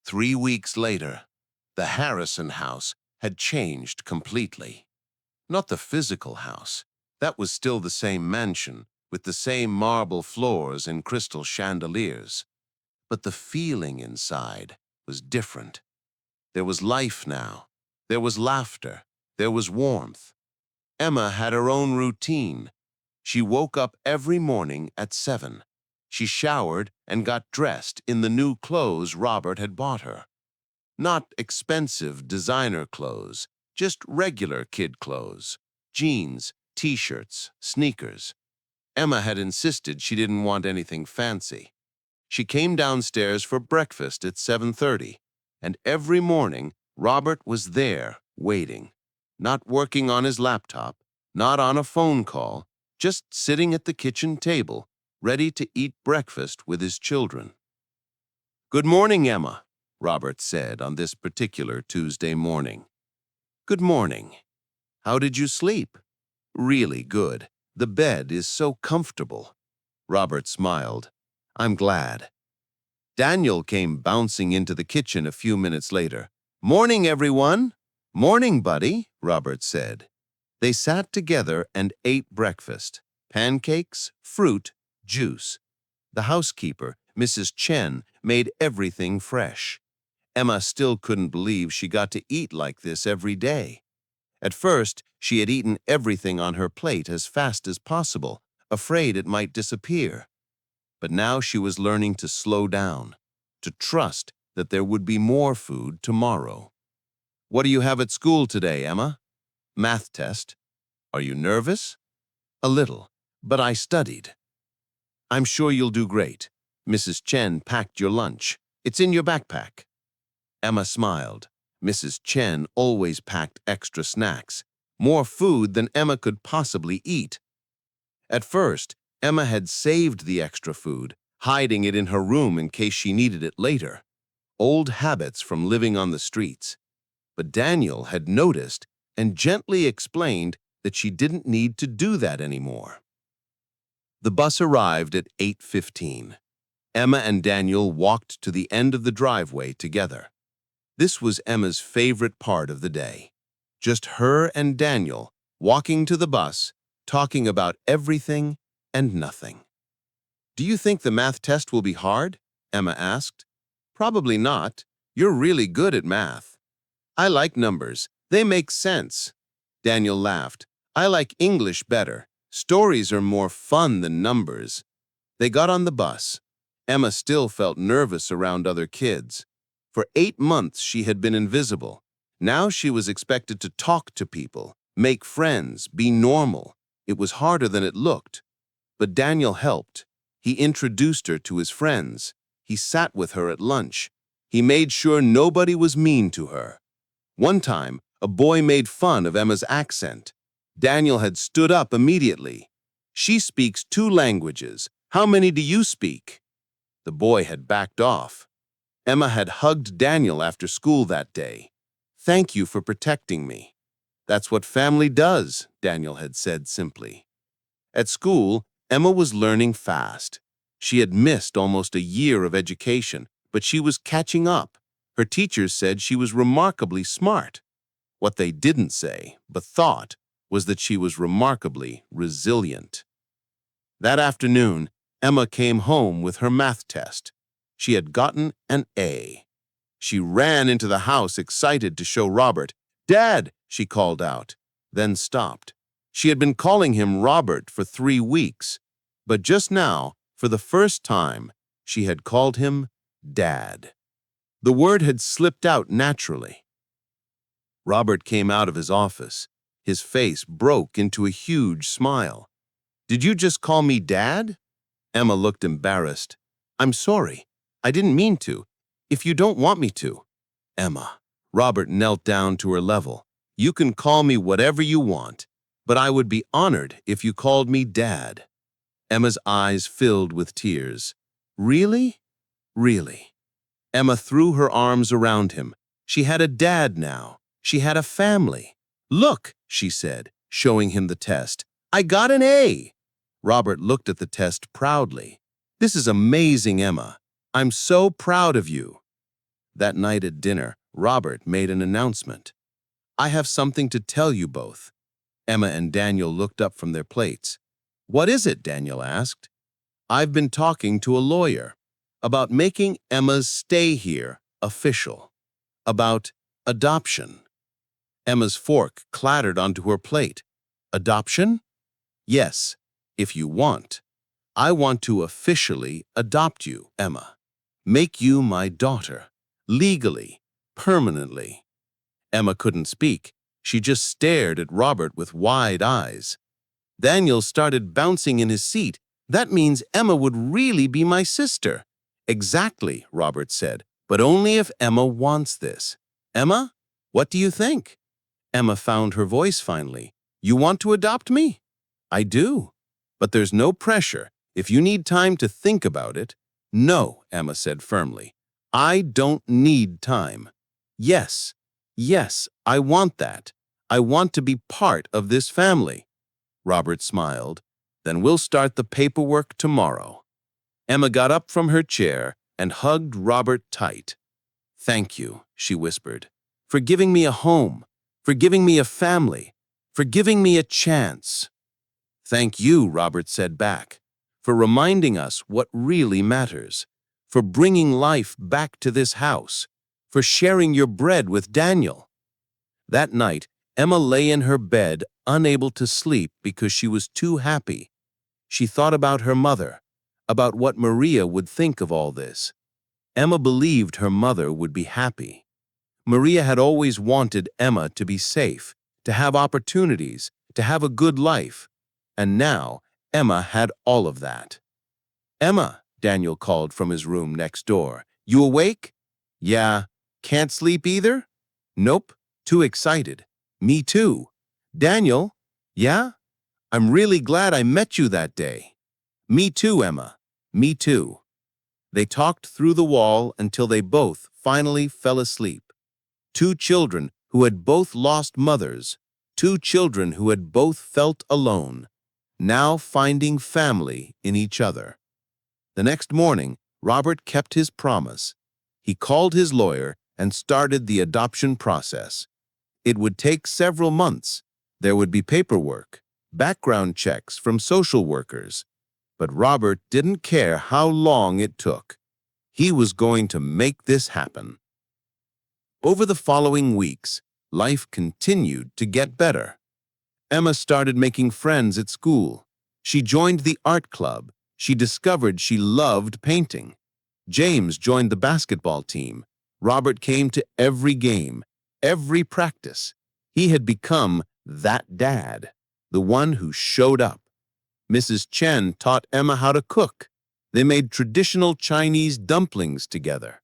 3 weeks later, the Harrison house had changed completely. Not the physical house. That was still the same mansion, with the same marble floors and crystal chandeliers. But the feeling inside was different. There was life now. There was laughter. There was warmth. Emma had her own routine. She woke up every morning at 7. She showered and got dressed in the new clothes Robert had bought her. Not expensive designer clothes, just regular kid clothes. Jeans, t-shirts, sneakers. Emma had insisted she didn't want anything fancy. She came downstairs for breakfast at 7:30, and every morning Robert was there waiting, not working on his laptop, not on a phone call, just sitting at the kitchen table, ready to eat breakfast with his children. "Good morning, Emma," Robert said on this particular Tuesday morning. "Good morning. How did you sleep?" "Really good. The bed is so comfortable." Robert smiled. "I'm glad." Daniel came bouncing into the kitchen a few minutes later. "Morning, everyone." "Morning, buddy," Robert said. They sat together and ate breakfast. Pancakes, fruit, juice. The housekeeper, Mrs. Chen, made everything fresh. Emma still couldn't believe she got to eat like this every day. At first, she had eaten everything on her plate as fast as possible, afraid it might disappear. But now she was learning to slow down, to trust that there would be more food tomorrow. "What do you have at school today, Emma?" "Math test." "Are you nervous?" "A little, but I studied." "I'm sure you'll do great. Mrs. Chen packed your lunch. It's in your backpack." Emma smiled. Mrs. Chen always packed extra snacks, more food than Emma could possibly eat. At first, Emma had saved the extra food, hiding it in her room in case she needed it later. Old habits from living on the streets. But Daniel had noticed and gently explained that she didn't need to do that anymore. The bus arrived at 8:15. Emma and Daniel walked to the end of the driveway together. This was Emma's favorite part of the day. Just her and Daniel walking to the bus, talking about everything and nothing. "Do you think the math test will be hard?" Emma asked. "Probably not. You're really good at math." "I like numbers. They make sense." Daniel laughed. "I like English better. Stories are more fun than numbers." They got on the bus. Emma still felt nervous around other kids. For 8 months she had been invisible. Now she was expected to talk to people, make friends, be normal. It was harder than it looked. But Daniel helped. He introduced her to his friends. He sat with her at lunch. He made sure nobody was mean to her. One time, a boy made fun of Emma's accent. Daniel had stood up immediately. "She speaks 2 languages. How many do you speak?" The boy had backed off. Emma had hugged Daniel after school that day. "Thank you for protecting me." "That's what family does," Daniel had said simply. At school, Emma was learning fast. She had missed almost a year of education, but she was catching up. Her teachers said she was remarkably smart. What they didn't say, but thought, was that she was remarkably resilient. That afternoon, Emma came home with her math test. She had gotten an A. She ran into the house excited to show Robert. "Dad," she called out, then stopped. She had been calling him Robert for 3 weeks, but just now, for the first time, she had called him Dad. The word had slipped out naturally. Robert came out of his office. His face broke into a huge smile. "Did you just call me Dad?" Emma looked embarrassed. "I'm sorry. I didn't mean to. If you don't want me to." Emma. Robert knelt down to her level. You can call me whatever you want, but I would be honored if you called me Dad. Emma's eyes filled with tears. Really? Really? Emma threw her arms around him. She had a dad now. She had a family. Look, she said, showing him the test. I got an A. Robert looked at the test proudly. This is amazing, Emma. I'm so proud of you. That night at dinner, Robert made an announcement. I have something to tell you both. Emma and Daniel looked up from their plates. What is it? Daniel asked. I've been talking to a lawyer about making Emma's stay here official, about adoption. Emma's fork clattered onto her plate. Adoption? Yes, if you want. I want to officially adopt you, Emma. Make you my daughter. Legally, permanently. Emma couldn't speak. She just stared at Robert with wide eyes. Daniel started bouncing in his seat. That means Emma would really be my sister. Exactly, Robert said, but only if Emma wants this. Emma, what do you think? Emma found her voice finally. You want to adopt me? I do, but there's no pressure. If you need time to think about it. No, Emma said firmly. I don't need time. Yes, yes, I want that. I want to be part of this family. Robert smiled. Then we'll start the paperwork tomorrow. Emma got up from her chair and hugged Robert tight. Thank you, she whispered, for giving me a home, for giving me a family, for giving me a chance. Thank you, Robert said back, for reminding us what really matters, for bringing life back to this house, for sharing your bread with Daniel. That night, Emma lay in her bed, unable to sleep because she was too happy. She thought about her mother, about what Maria would think of all this. Emma believed her mother would be happy. Maria had always wanted Emma to be safe, to have opportunities, to have a good life. And now, Emma had all of that. Emma, Daniel called from his room next door. You awake? Yeah. Can't sleep either? Nope. Too excited. Me too. Daniel? Yeah? I'm really glad I met you that day. Me too, Emma. Me too. They talked through the wall until they both finally fell asleep. Two children who had both lost mothers, two children who had both felt alone, now finding family in each other. The next morning, Robert kept his promise. He called his lawyer and started the adoption process. It would take several months. There would be paperwork, background checks from social workers. But Robert didn't care how long it took. He was going to make this happen. Over the following weeks, life continued to get better. Emma started making friends at school. She joined the art club. She discovered she loved painting. James joined the basketball team. Robert came to every game, every practice. He had become that dad, the one who showed up. Mrs. Chen taught Emma how to cook. They made traditional Chinese dumplings together.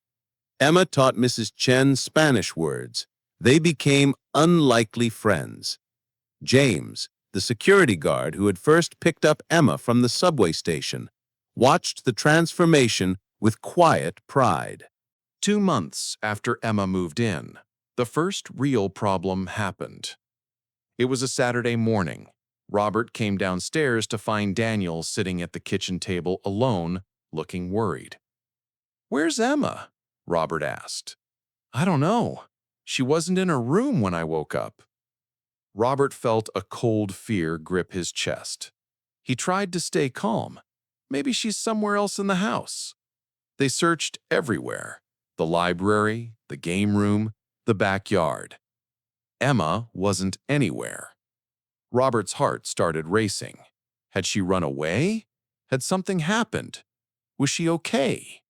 Emma taught Mrs. Chen Spanish words. They became unlikely friends. James, the security guard who had first picked up Emma from the subway station, watched the transformation with quiet pride. 2 months after Emma moved in, the first real problem happened. It was a Saturday morning. Robert came downstairs to find Daniel sitting at the kitchen table alone, looking worried. "Where's Emma?" Robert asked. "I don't know. She wasn't in her room when I woke up." Robert felt a cold fear grip his chest. He tried to stay calm. Maybe she's somewhere else in the house. They searched everywhere: the library, the game room, the backyard. Emma wasn't anywhere. Robert's heart started racing. Had she run away? Had something happened? Was she okay?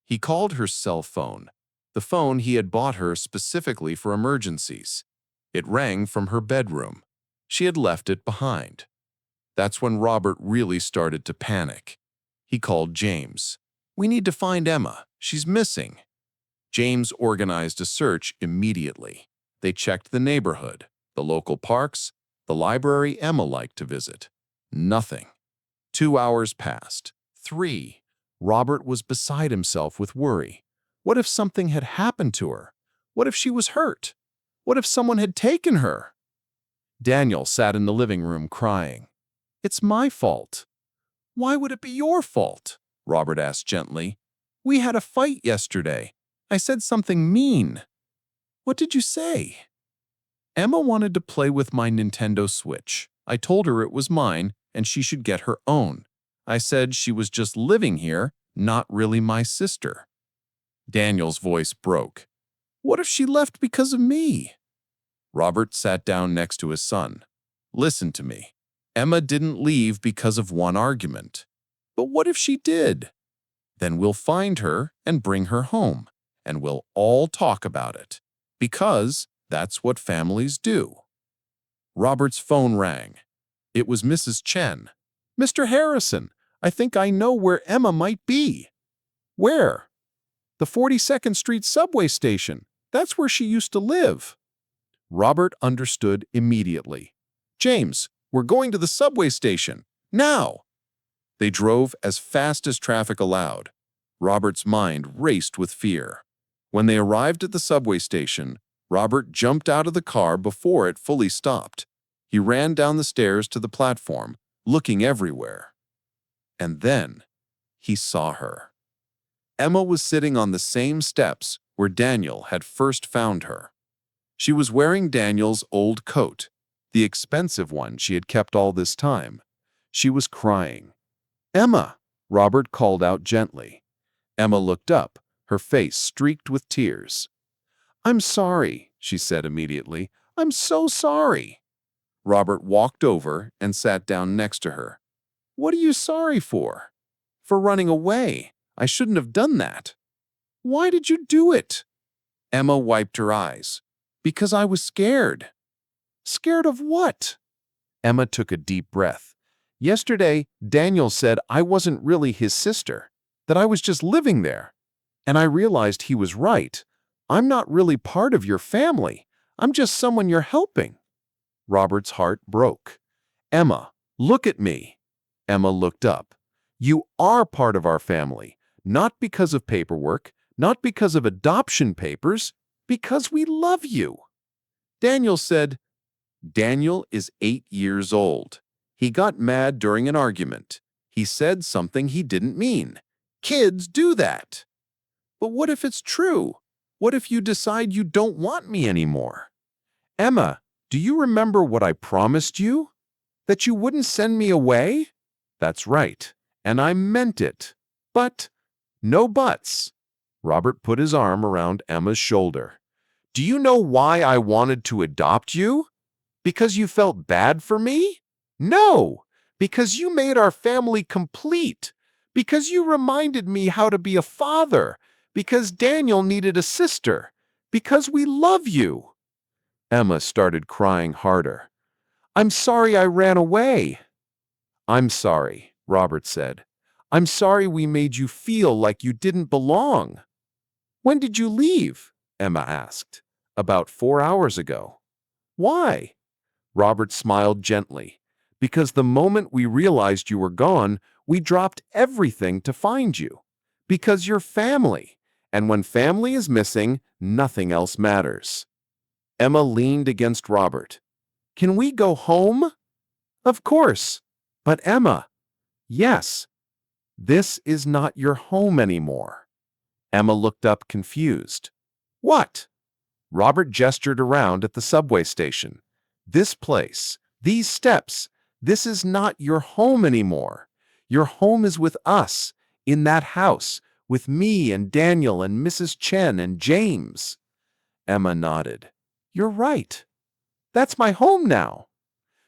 He called her cell phone, the phone he had bought her specifically for emergencies. It rang from her bedroom. She had left it behind. That's when Robert really started to panic. He called James. "We need to find Emma. She's missing." James organized a search immediately. They checked the neighborhood, the local parks, the library Emma liked to visit. Nothing. 2 hours passed. 3. Robert was beside himself with worry. What if something had happened to her? What if she was hurt? What if someone had taken her? Daniel sat in the living room crying. "It's my fault." "Why would it be your fault?" Robert asked gently. "We had a fight yesterday. I said something mean." "What did you say?" "Emma wanted to play with my Nintendo Switch. I told her it was mine and she should get her own. I said she was just living here, not really my sister." Daniel's voice broke. "What if she left because of me?" Robert sat down next to his son. "Listen to me. Emma didn't leave because of one argument. But what if she did? Then we'll find her and bring her home, and we'll all talk about it. Because that's what families do." Robert's phone rang. It was Mrs. Chen. "Mr. Harrison, I think I know where Emma might be." "Where?" "The 42nd Street subway station. That's where she used to live." Robert understood immediately. "James, we're going to the subway station. Now!" They drove as fast as traffic allowed. Robert's mind raced with fear. When they arrived at the subway station, Robert jumped out of the car before it fully stopped. He ran down the stairs to the platform, looking everywhere. And then he saw her. Emma was sitting on the same steps where Daniel had first found her. She was wearing Daniel's old coat, the expensive one she had kept all this time. She was crying. "Emma," Robert called out gently. Emma looked up, her face streaked with tears. "I'm sorry," she said immediately. "I'm so sorry." Robert walked over and sat down next to her. "What are you sorry for?" "For running away. I shouldn't have done that." "Why did you do it?" Emma wiped her eyes. "Because I was scared." "Scared of what?" Emma took a deep breath. "Yesterday, Daniel said I wasn't really his sister, that I was just living there. And I realized he was right. I'm not really part of your family. I'm just someone you're helping." Robert's heart broke. "Emma, look at me." Emma looked up. "You are part of our family, not because of paperwork, not because of adoption papers, because we love you." Daniel said, "Daniel is 8 years old. He got mad during an argument. He said something he didn't mean. Kids do that." "But what if it's true? What if you decide you don't want me anymore?" "Emma, do you remember what I promised you? That you wouldn't send me away?" "That's right, and I meant it. But—" "No buts." Robert put his arm around Emma's shoulder. "Do you know why I wanted to adopt you? Because you felt bad for me? No, because you made our family complete. Because you reminded me how to be a father. Because Daniel needed a sister. Because we love you." Emma started crying harder. "I'm sorry I ran away." "I'm sorry," Robert said. "I'm sorry we made you feel like you didn't belong." "When did you leave?" Emma asked. "About 4 hours ago." "Why?" Robert smiled gently. "Because the moment we realized you were gone, we dropped everything to find you. Because you're family, and when family is missing, nothing else matters." Emma leaned against Robert. "Can we go home?" "Of course." "But Emma—" "Yes. This is not your home anymore." Emma looked up confused. "What?" Robert gestured around at the subway station. "This place, these steps, this is not your home anymore. Your home is with us, in that house, with me and Daniel and Mrs. Chen and James." Emma nodded. "You're right. That's my home now."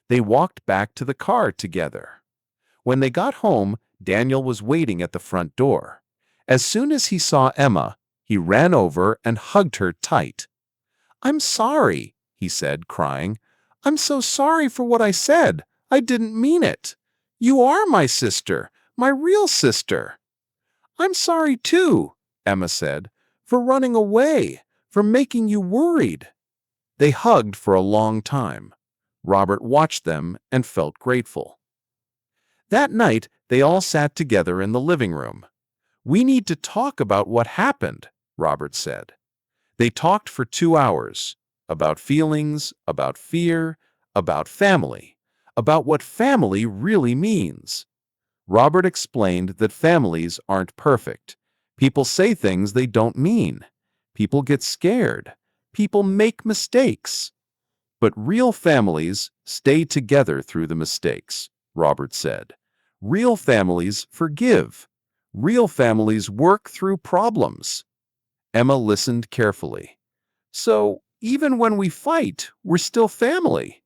They walked back to the car together. When they got home, Daniel was waiting at the front door. As soon as he saw Emma, he ran over and hugged her tight. "I'm sorry," he said, crying. "I'm so sorry for what I said. I didn't mean it. You are my sister, my real sister." "I'm sorry too," Emma said, for running away, for making you worried." They hugged for a long time. Robert watched them and felt grateful. That night, they all sat together in the living room. "We need to talk about what happened," Robert said. They talked for 2 hours, about feelings, about fear, about family, about what family really means. Robert explained that families aren't perfect. People say things they don't mean. People get scared. People make mistakes. But real families stay together through the mistakes, Robert said. Real families forgive. Real families work through problems. Emma listened carefully. "So, even when we fight, we're still family."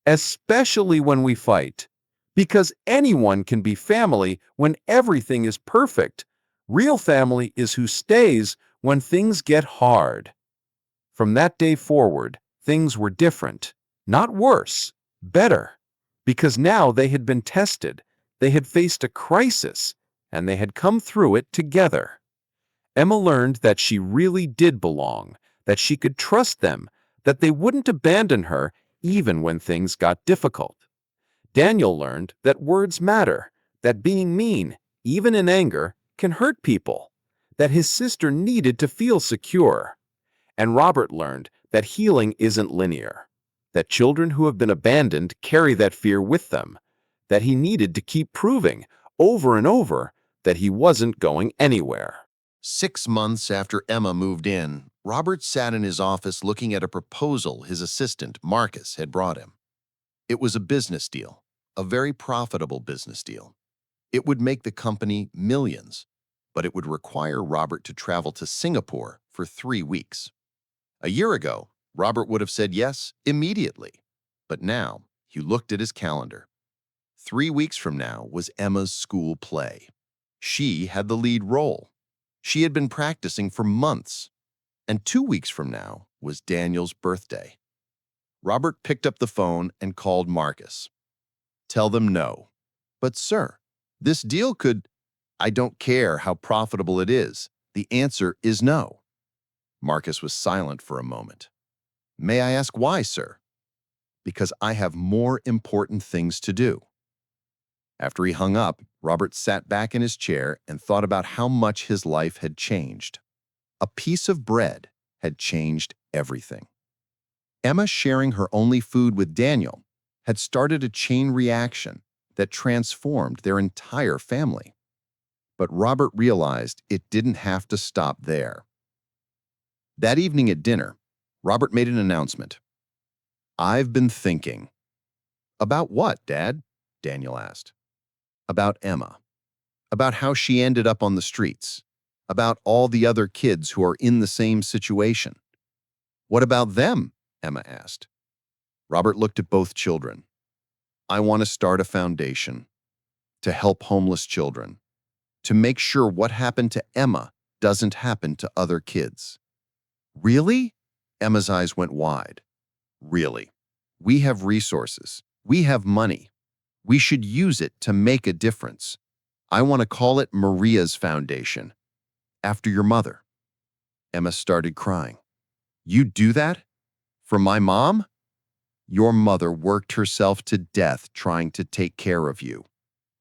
"Especially when we fight. Because anyone can be family when everything is perfect. Real family is who stays when things get hard." From that day forward, things were different. Not worse, better. Because now they had been tested, they had faced a crisis, and they had come through it together. Emma learned that she really did belong, that she could trust them, that they wouldn't abandon her even when things got difficult. Daniel learned that words matter, that being mean, even in anger, can hurt people, that his sister needed to feel secure. And Robert learned that healing isn't linear, that children who have been abandoned carry that fear with them, that he needed to keep proving over and over that he wasn't going anywhere. 6 months after Emma moved in, Robert sat in his office looking at a proposal his assistant, Marcus, had brought him. It was a business deal, a very profitable business deal. It would make the company millions, but it would require Robert to travel to Singapore for 3 weeks. A year ago, Robert would have said yes immediately, but now he looked at his calendar. 3 weeks from now was Emma's school play. She had the lead role. She had been practicing for months, and 2 weeks from now was Daniel's birthday. Robert picked up the phone and called Marcus. "Tell them no." "But sir, this deal could—" "I don't care how profitable it is. The answer is no." Marcus was silent for a moment. "May I ask why, sir?" "Because I have more important things to do." After he hung up, Robert sat back in his chair and thought about how much his life had changed. A piece of bread had changed everything. Emma sharing her only food with Daniel had started a chain reaction that transformed their entire family. But Robert realized it didn't have to stop there. That evening at dinner, Robert made an announcement. "I've been thinking." "About what, Dad?" Daniel asked. "About Emma. About how she ended up on the streets. About all the other kids who are in the same situation." "What about them?" Emma asked. Robert looked at both children. "I want to start a foundation to help homeless children, to make sure what happened to Emma doesn't happen to other kids." "Really?" Emma's eyes went wide. "Really. We have resources. We have money. We should use it to make a difference. I want to call it Maria's Foundation, after your mother." Emma started crying. "You do that? For my mom?" "Your mother worked herself to death trying to take care of you.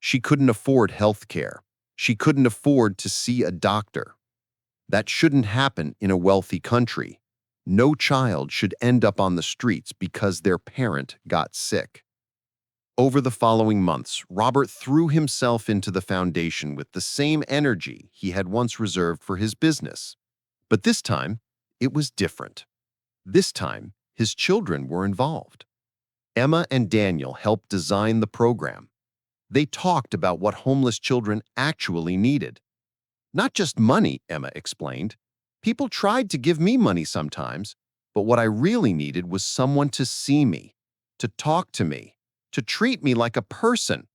She couldn't afford health care. She couldn't afford to see a doctor. That shouldn't happen in a wealthy country. No child should end up on the streets because their parent got sick." Over the following months, Robert threw himself into the foundation with the same energy he had once reserved for his business. But this time, it was different. This time, his children were involved. Emma and Daniel helped design the program. They talked about what homeless children actually needed. "Not just money," Emma explained. "People tried to give me money sometimes, but what I really needed was someone to see me, to talk to me, to treat me like a person."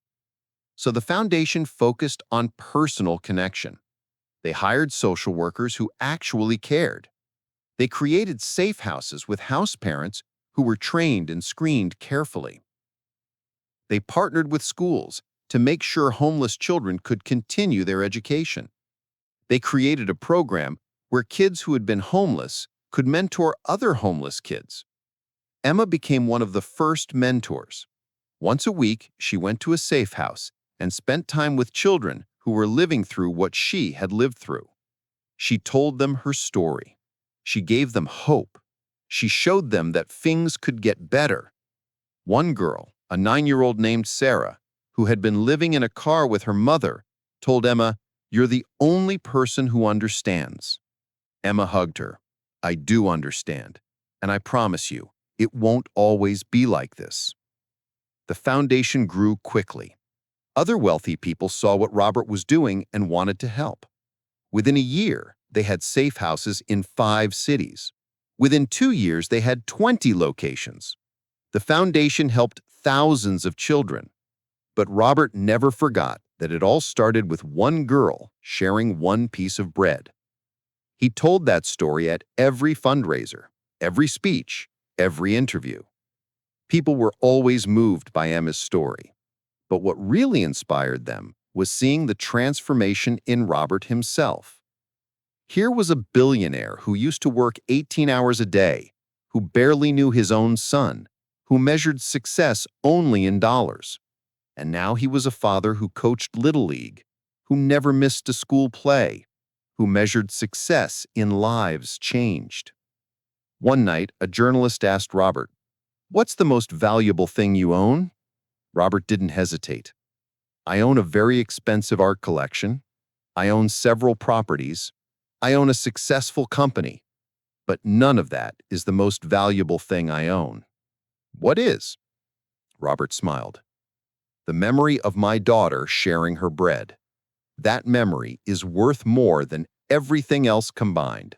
So the foundation focused on personal connection. They hired social workers who actually cared. They created safe houses with house parents who were trained and screened carefully. They partnered with schools to make sure homeless children could continue their education. They created a program where kids who had been homeless could mentor other homeless kids. Emma became one of the first mentors. Once a week, she went to a safe house and spent time with children who were living through what she had lived through. She told them her story. She gave them hope. She showed them that things could get better. One girl, a 9-year-old named Sarah, who had been living in a car with her mother, told Emma, "You're the only person who understands." Emma hugged her. "I do understand, and I promise you, it won't always be like this." The foundation grew quickly. Other wealthy people saw what Robert was doing and wanted to help. Within a year, they had safe houses in 5 cities. Within 2 years, they had 20 locations. The foundation helped thousands of children. But Robert never forgot that it all started with one girl sharing one piece of bread. He told that story at every fundraiser, every speech, every interview. People were always moved by Emma's story. But what really inspired them was seeing the transformation in Robert himself. Here was a billionaire who used to work 18 hours a day, who barely knew his own son, who measured success only in dollars. And now he was a father who coached Little League, who never missed a school play, who measured success in lives changed. One night, a journalist asked Robert, "What's the most valuable thing you own?" Robert didn't hesitate. "I own a very expensive art collection. I own several properties. I own a successful company. But none of that is the most valuable thing I own." "What is?" Robert smiled. "The memory of my daughter sharing her bread. That memory is worth more than everything else combined,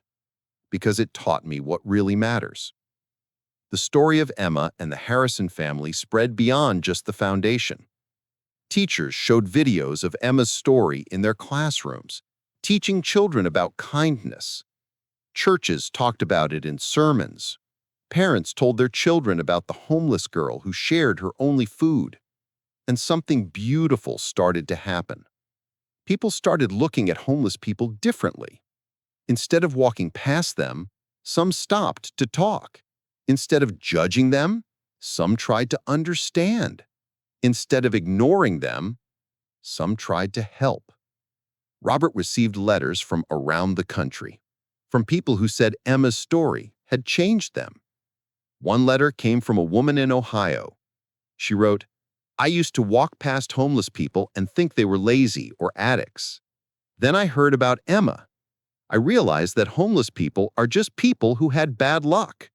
because it taught me what really matters." The story of Emma and the Harrison family spread beyond just the foundation. Teachers showed videos of Emma's story in their classrooms, teaching children about kindness. Churches talked about it in sermons. Parents told their children about the homeless girl who shared her only food. And something beautiful started to happen. People started looking at homeless people differently. Instead of walking past them, some stopped to talk. Instead of judging them, some tried to understand. Instead of ignoring them, some tried to help. Robert received letters from around the country, from people who said Emma's story had changed them. One letter came from a woman in Ohio. She wrote, "I used to walk past homeless people and think they were lazy or addicts. Then I heard about Emma. I realized that homeless people are just people who had bad luck.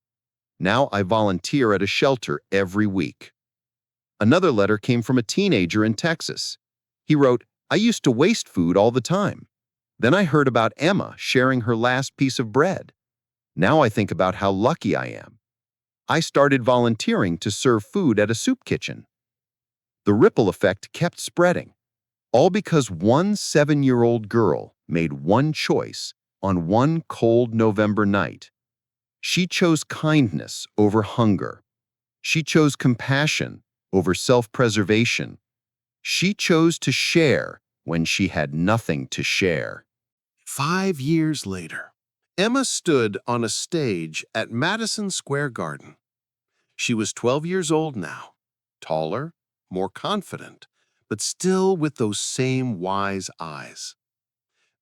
Now I volunteer at a shelter every week." Another letter came from a teenager in Texas. He wrote, "I used to waste food all the time. Then I heard about Emma sharing her last piece of bread. Now I think about how lucky I am. I started volunteering to serve food at a soup kitchen." The ripple effect kept spreading, all because one 7-year-old girl made one choice on one cold November night. She chose kindness over hunger. She chose compassion over self-preservation. She chose to share when she had nothing to share. 5 years later, Emma stood on a stage at Madison Square Garden. She was 12 years old now, taller, more confident, but still with those same wise eyes.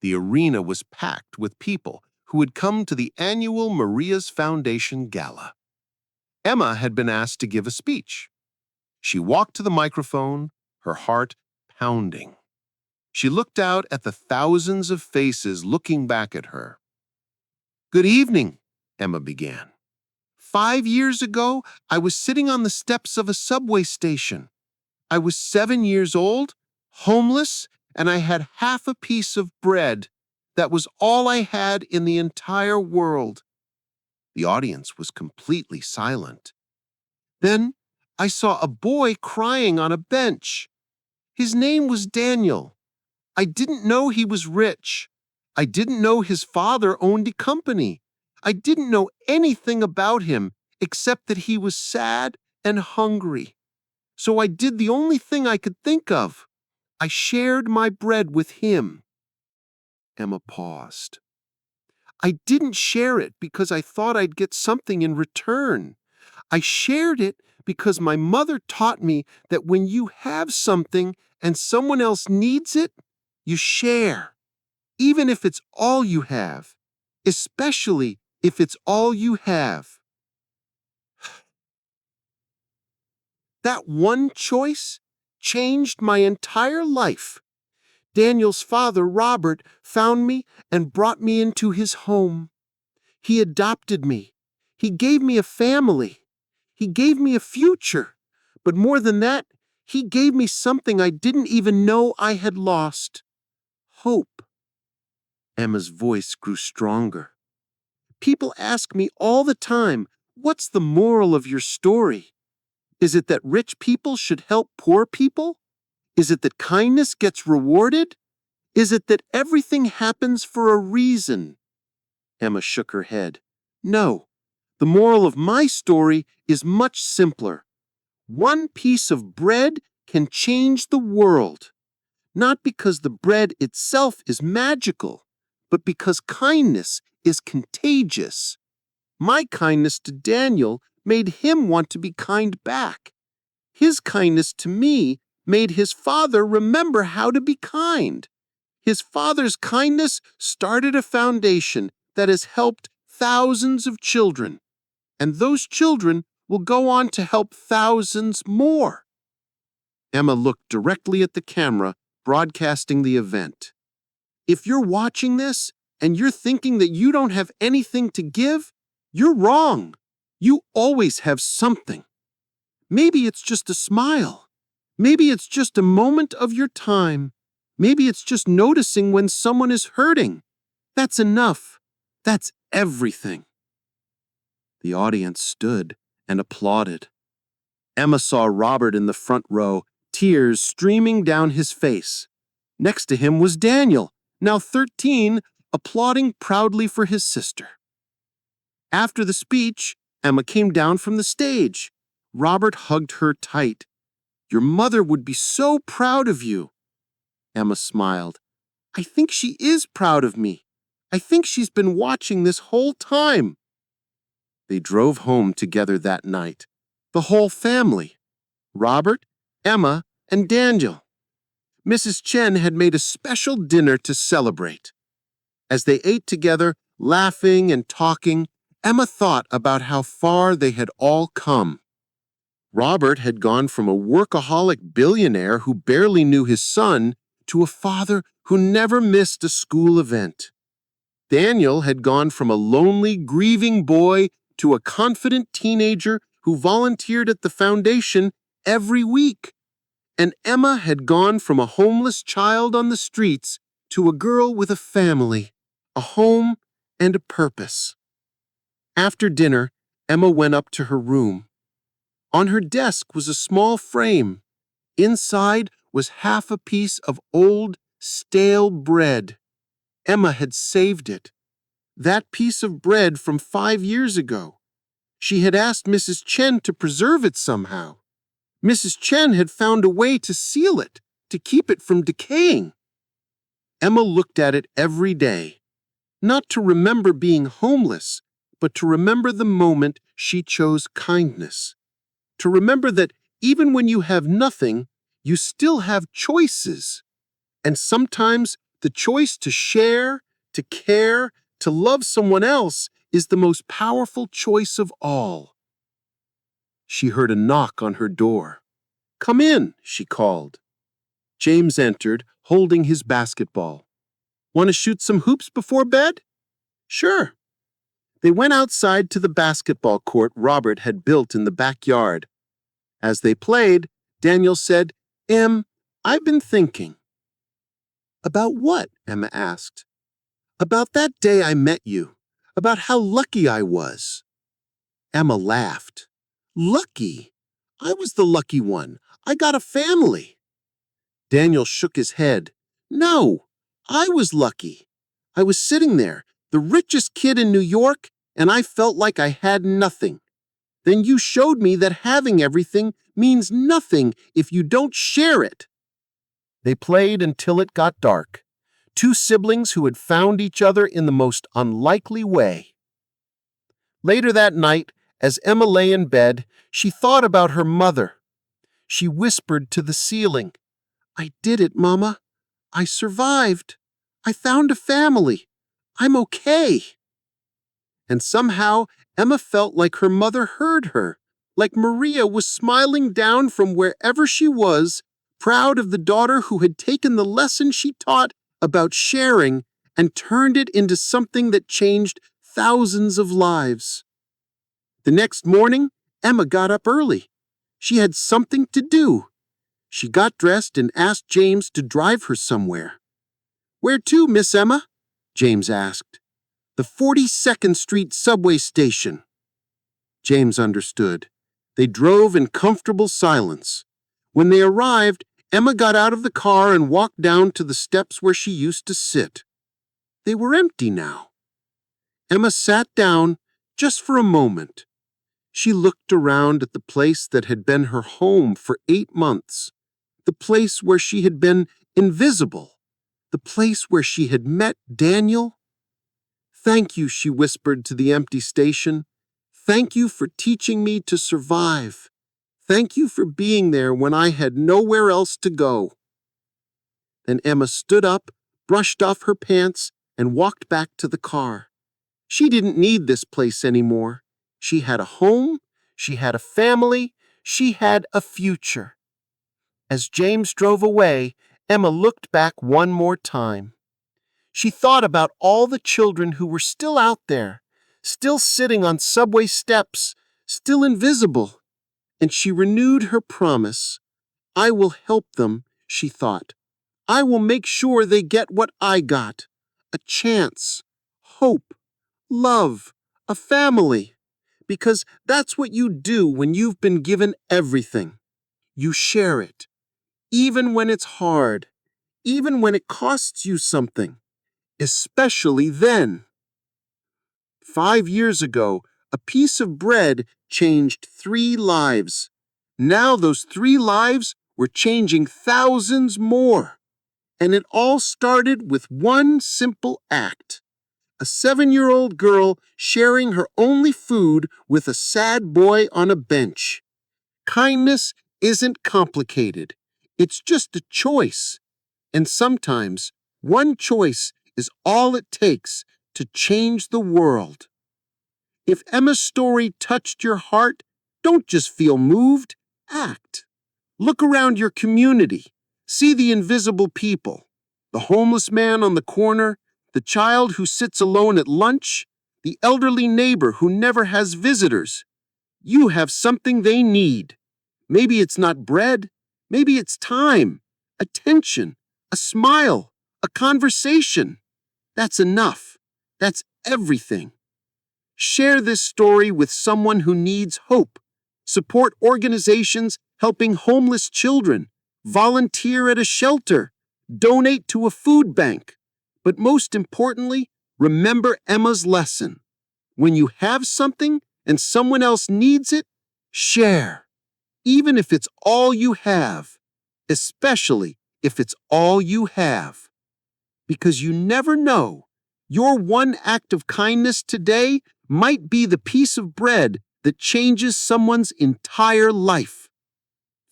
The arena was packed with people who had come to the annual Maria's Foundation Gala. Emma had been asked to give a speech. She walked to the microphone, her heart pounding. She looked out at the thousands of faces looking back at her. "Good evening," Emma began. "5 years ago, I was sitting on the steps of a subway station. I was 7 years old, homeless, and I had half a piece of bread. That was all I had in the entire world." The audience was completely silent. Then I saw a boy crying on a bench. His name was Daniel. I didn't know he was rich. I didn't know his father owned a company. I didn't know anything about him except that he was sad and hungry. So I did the only thing I could think of. I shared my bread with him." Emma paused. I didn't share it because I thought I'd get something in return. I shared it because my mother taught me that when you have something and someone else needs it, you share, even if it's all you have, especially if it's all you have. That one choice changed my entire life. Daniel's father, Robert, found me and brought me into his home. He adopted me. He gave me a family. He gave me a future. But more than that, he gave me something I didn't even know I had lost. Hope. Emma's voice grew stronger. People ask me all the time, what's the moral of your story? Is it that rich people should help poor people? Is it that kindness gets rewarded? Is it that everything happens for a reason? Emma shook her head. No, the moral of my story is much simpler. One piece of bread can change the world, not because the bread itself is magical, but because kindness is contagious. My kindness to Daniel made him want to be kind back. His kindness to me made his father remember how to be kind. His father's kindness started a foundation that has helped thousands of children, and those children will go on to help thousands more. Emma looked directly at the camera broadcasting the event. If you're watching this and you're thinking that you don't have anything to give, you're wrong. You always have something. Maybe it's just a smile. Maybe it's just a moment of your time. Maybe it's just noticing when someone is hurting. That's enough. That's everything. The audience stood and applauded. Emma saw Robert in the front row, tears streaming down his face. Next to him was Daniel, now 13, applauding proudly for his sister. After the speech, Emma came down from the stage. Robert hugged her tight. Your mother would be so proud of you. Emma smiled. I think she is proud of me. I think she's been watching this whole time. They drove home together that night. The whole family. Robert, Emma, and Daniel. Mrs. Chen had made a special dinner to celebrate. As they ate together, laughing and talking, Emma thought about how far they had all come. Robert had gone from a workaholic billionaire who barely knew his son to a father who never missed a school event. Daniel had gone from a lonely, grieving boy to a confident teenager who volunteered at the foundation every week. And Emma had gone from a homeless child on the streets to a girl with a family, a home, and a purpose. After dinner, Emma went up to her room. On her desk was a small frame. Inside was half a piece of old, stale bread. Emma had saved it. That piece of bread from 5 years ago. She had asked Mrs. Chen to preserve it somehow. Mrs. Chen had found a way to seal it, to keep it from decaying. Emma looked at it every day, not to remember being homeless, but to remember the moment she chose kindness. To remember that even when you have nothing, you still have choices. And sometimes the choice to share, to care, to love someone else is the most powerful choice of all. She heard a knock on her door. Come in, she called. James entered, holding his basketball. Want to shoot some hoops before bed? Sure. They went outside to the basketball court Robert had built in the backyard. As they played, Daniel said, I've been thinking. About what? Emma asked. About that day I met you. About how lucky I was. Emma laughed. Lucky? I was the lucky one. I got a family. Daniel shook his head. No, I was lucky. I was sitting there, the richest kid in New York, and I felt like I had nothing. Then you showed me that having everything means nothing if you don't share it. They played until it got dark. Two siblings who had found each other in the most unlikely way. Later that night, as Emma lay in bed, she thought about her mother. She whispered to the ceiling, "I did it, Mama. I survived. I found a family. I'm okay." And somehow, Emma felt like her mother heard her, like Maria was smiling down from wherever she was, proud of the daughter who had taken the lesson she taught about sharing and turned it into something that changed thousands of lives. The next morning, Emma got up early. She had something to do. She got dressed and asked James to drive her somewhere. "Where to, Miss Emma?" James asked. "The 42nd Street subway station." James understood. They drove in comfortable silence. When they arrived, Emma got out of the car and walked down to the steps where she used to sit. They were empty now. Emma sat down just for a moment. She looked around at the place that had been her home for 8 months, the place where she had been invisible, the place where she had met Daniel. "Thank you," she whispered to the empty station. "Thank you for teaching me to survive. Thank you for being there when I had nowhere else to go." Then Emma stood up, brushed off her pants, and walked back to the car. She didn't need this place anymore. She had a home, she had a family, she had a future. As James drove away, Emma looked back one more time. She thought about all the children who were still out there, still sitting on subway steps, still invisible. And she renewed her promise. "I will help them," she thought. "I will make sure they get what I got. A chance, hope, love, a family. Because that's what you do when you've been given everything. You share it, even when it's hard, even when it costs you something, especially then." 5 years ago, a piece of bread changed 3 lives. Now those 3 lives were changing thousands more. And it all started with one simple act. A 7-year-old girl sharing her only food with a sad boy on a bench. Kindness isn't complicated. It's just a choice. And sometimes, one choice is all it takes to change the world. If Emma's story touched your heart, don't just feel moved, act. Look around your community. See the invisible people. The homeless man on the corner, the child who sits alone at lunch, the elderly neighbor who never has visitors. You have something they need. Maybe it's not bread. Maybe it's time, attention, a smile, a conversation. That's enough. That's everything. Share this story with someone who needs hope. Support organizations helping homeless children. Volunteer at a shelter. Donate to a food bank. But most importantly, remember Emma's lesson. When you have something and someone else needs it, share. Even if it's all you have. Especially if it's all you have. Because you never know. Your one act of kindness today might be the piece of bread that changes someone's entire life.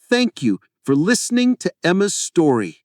Thank you for listening to Emma's story.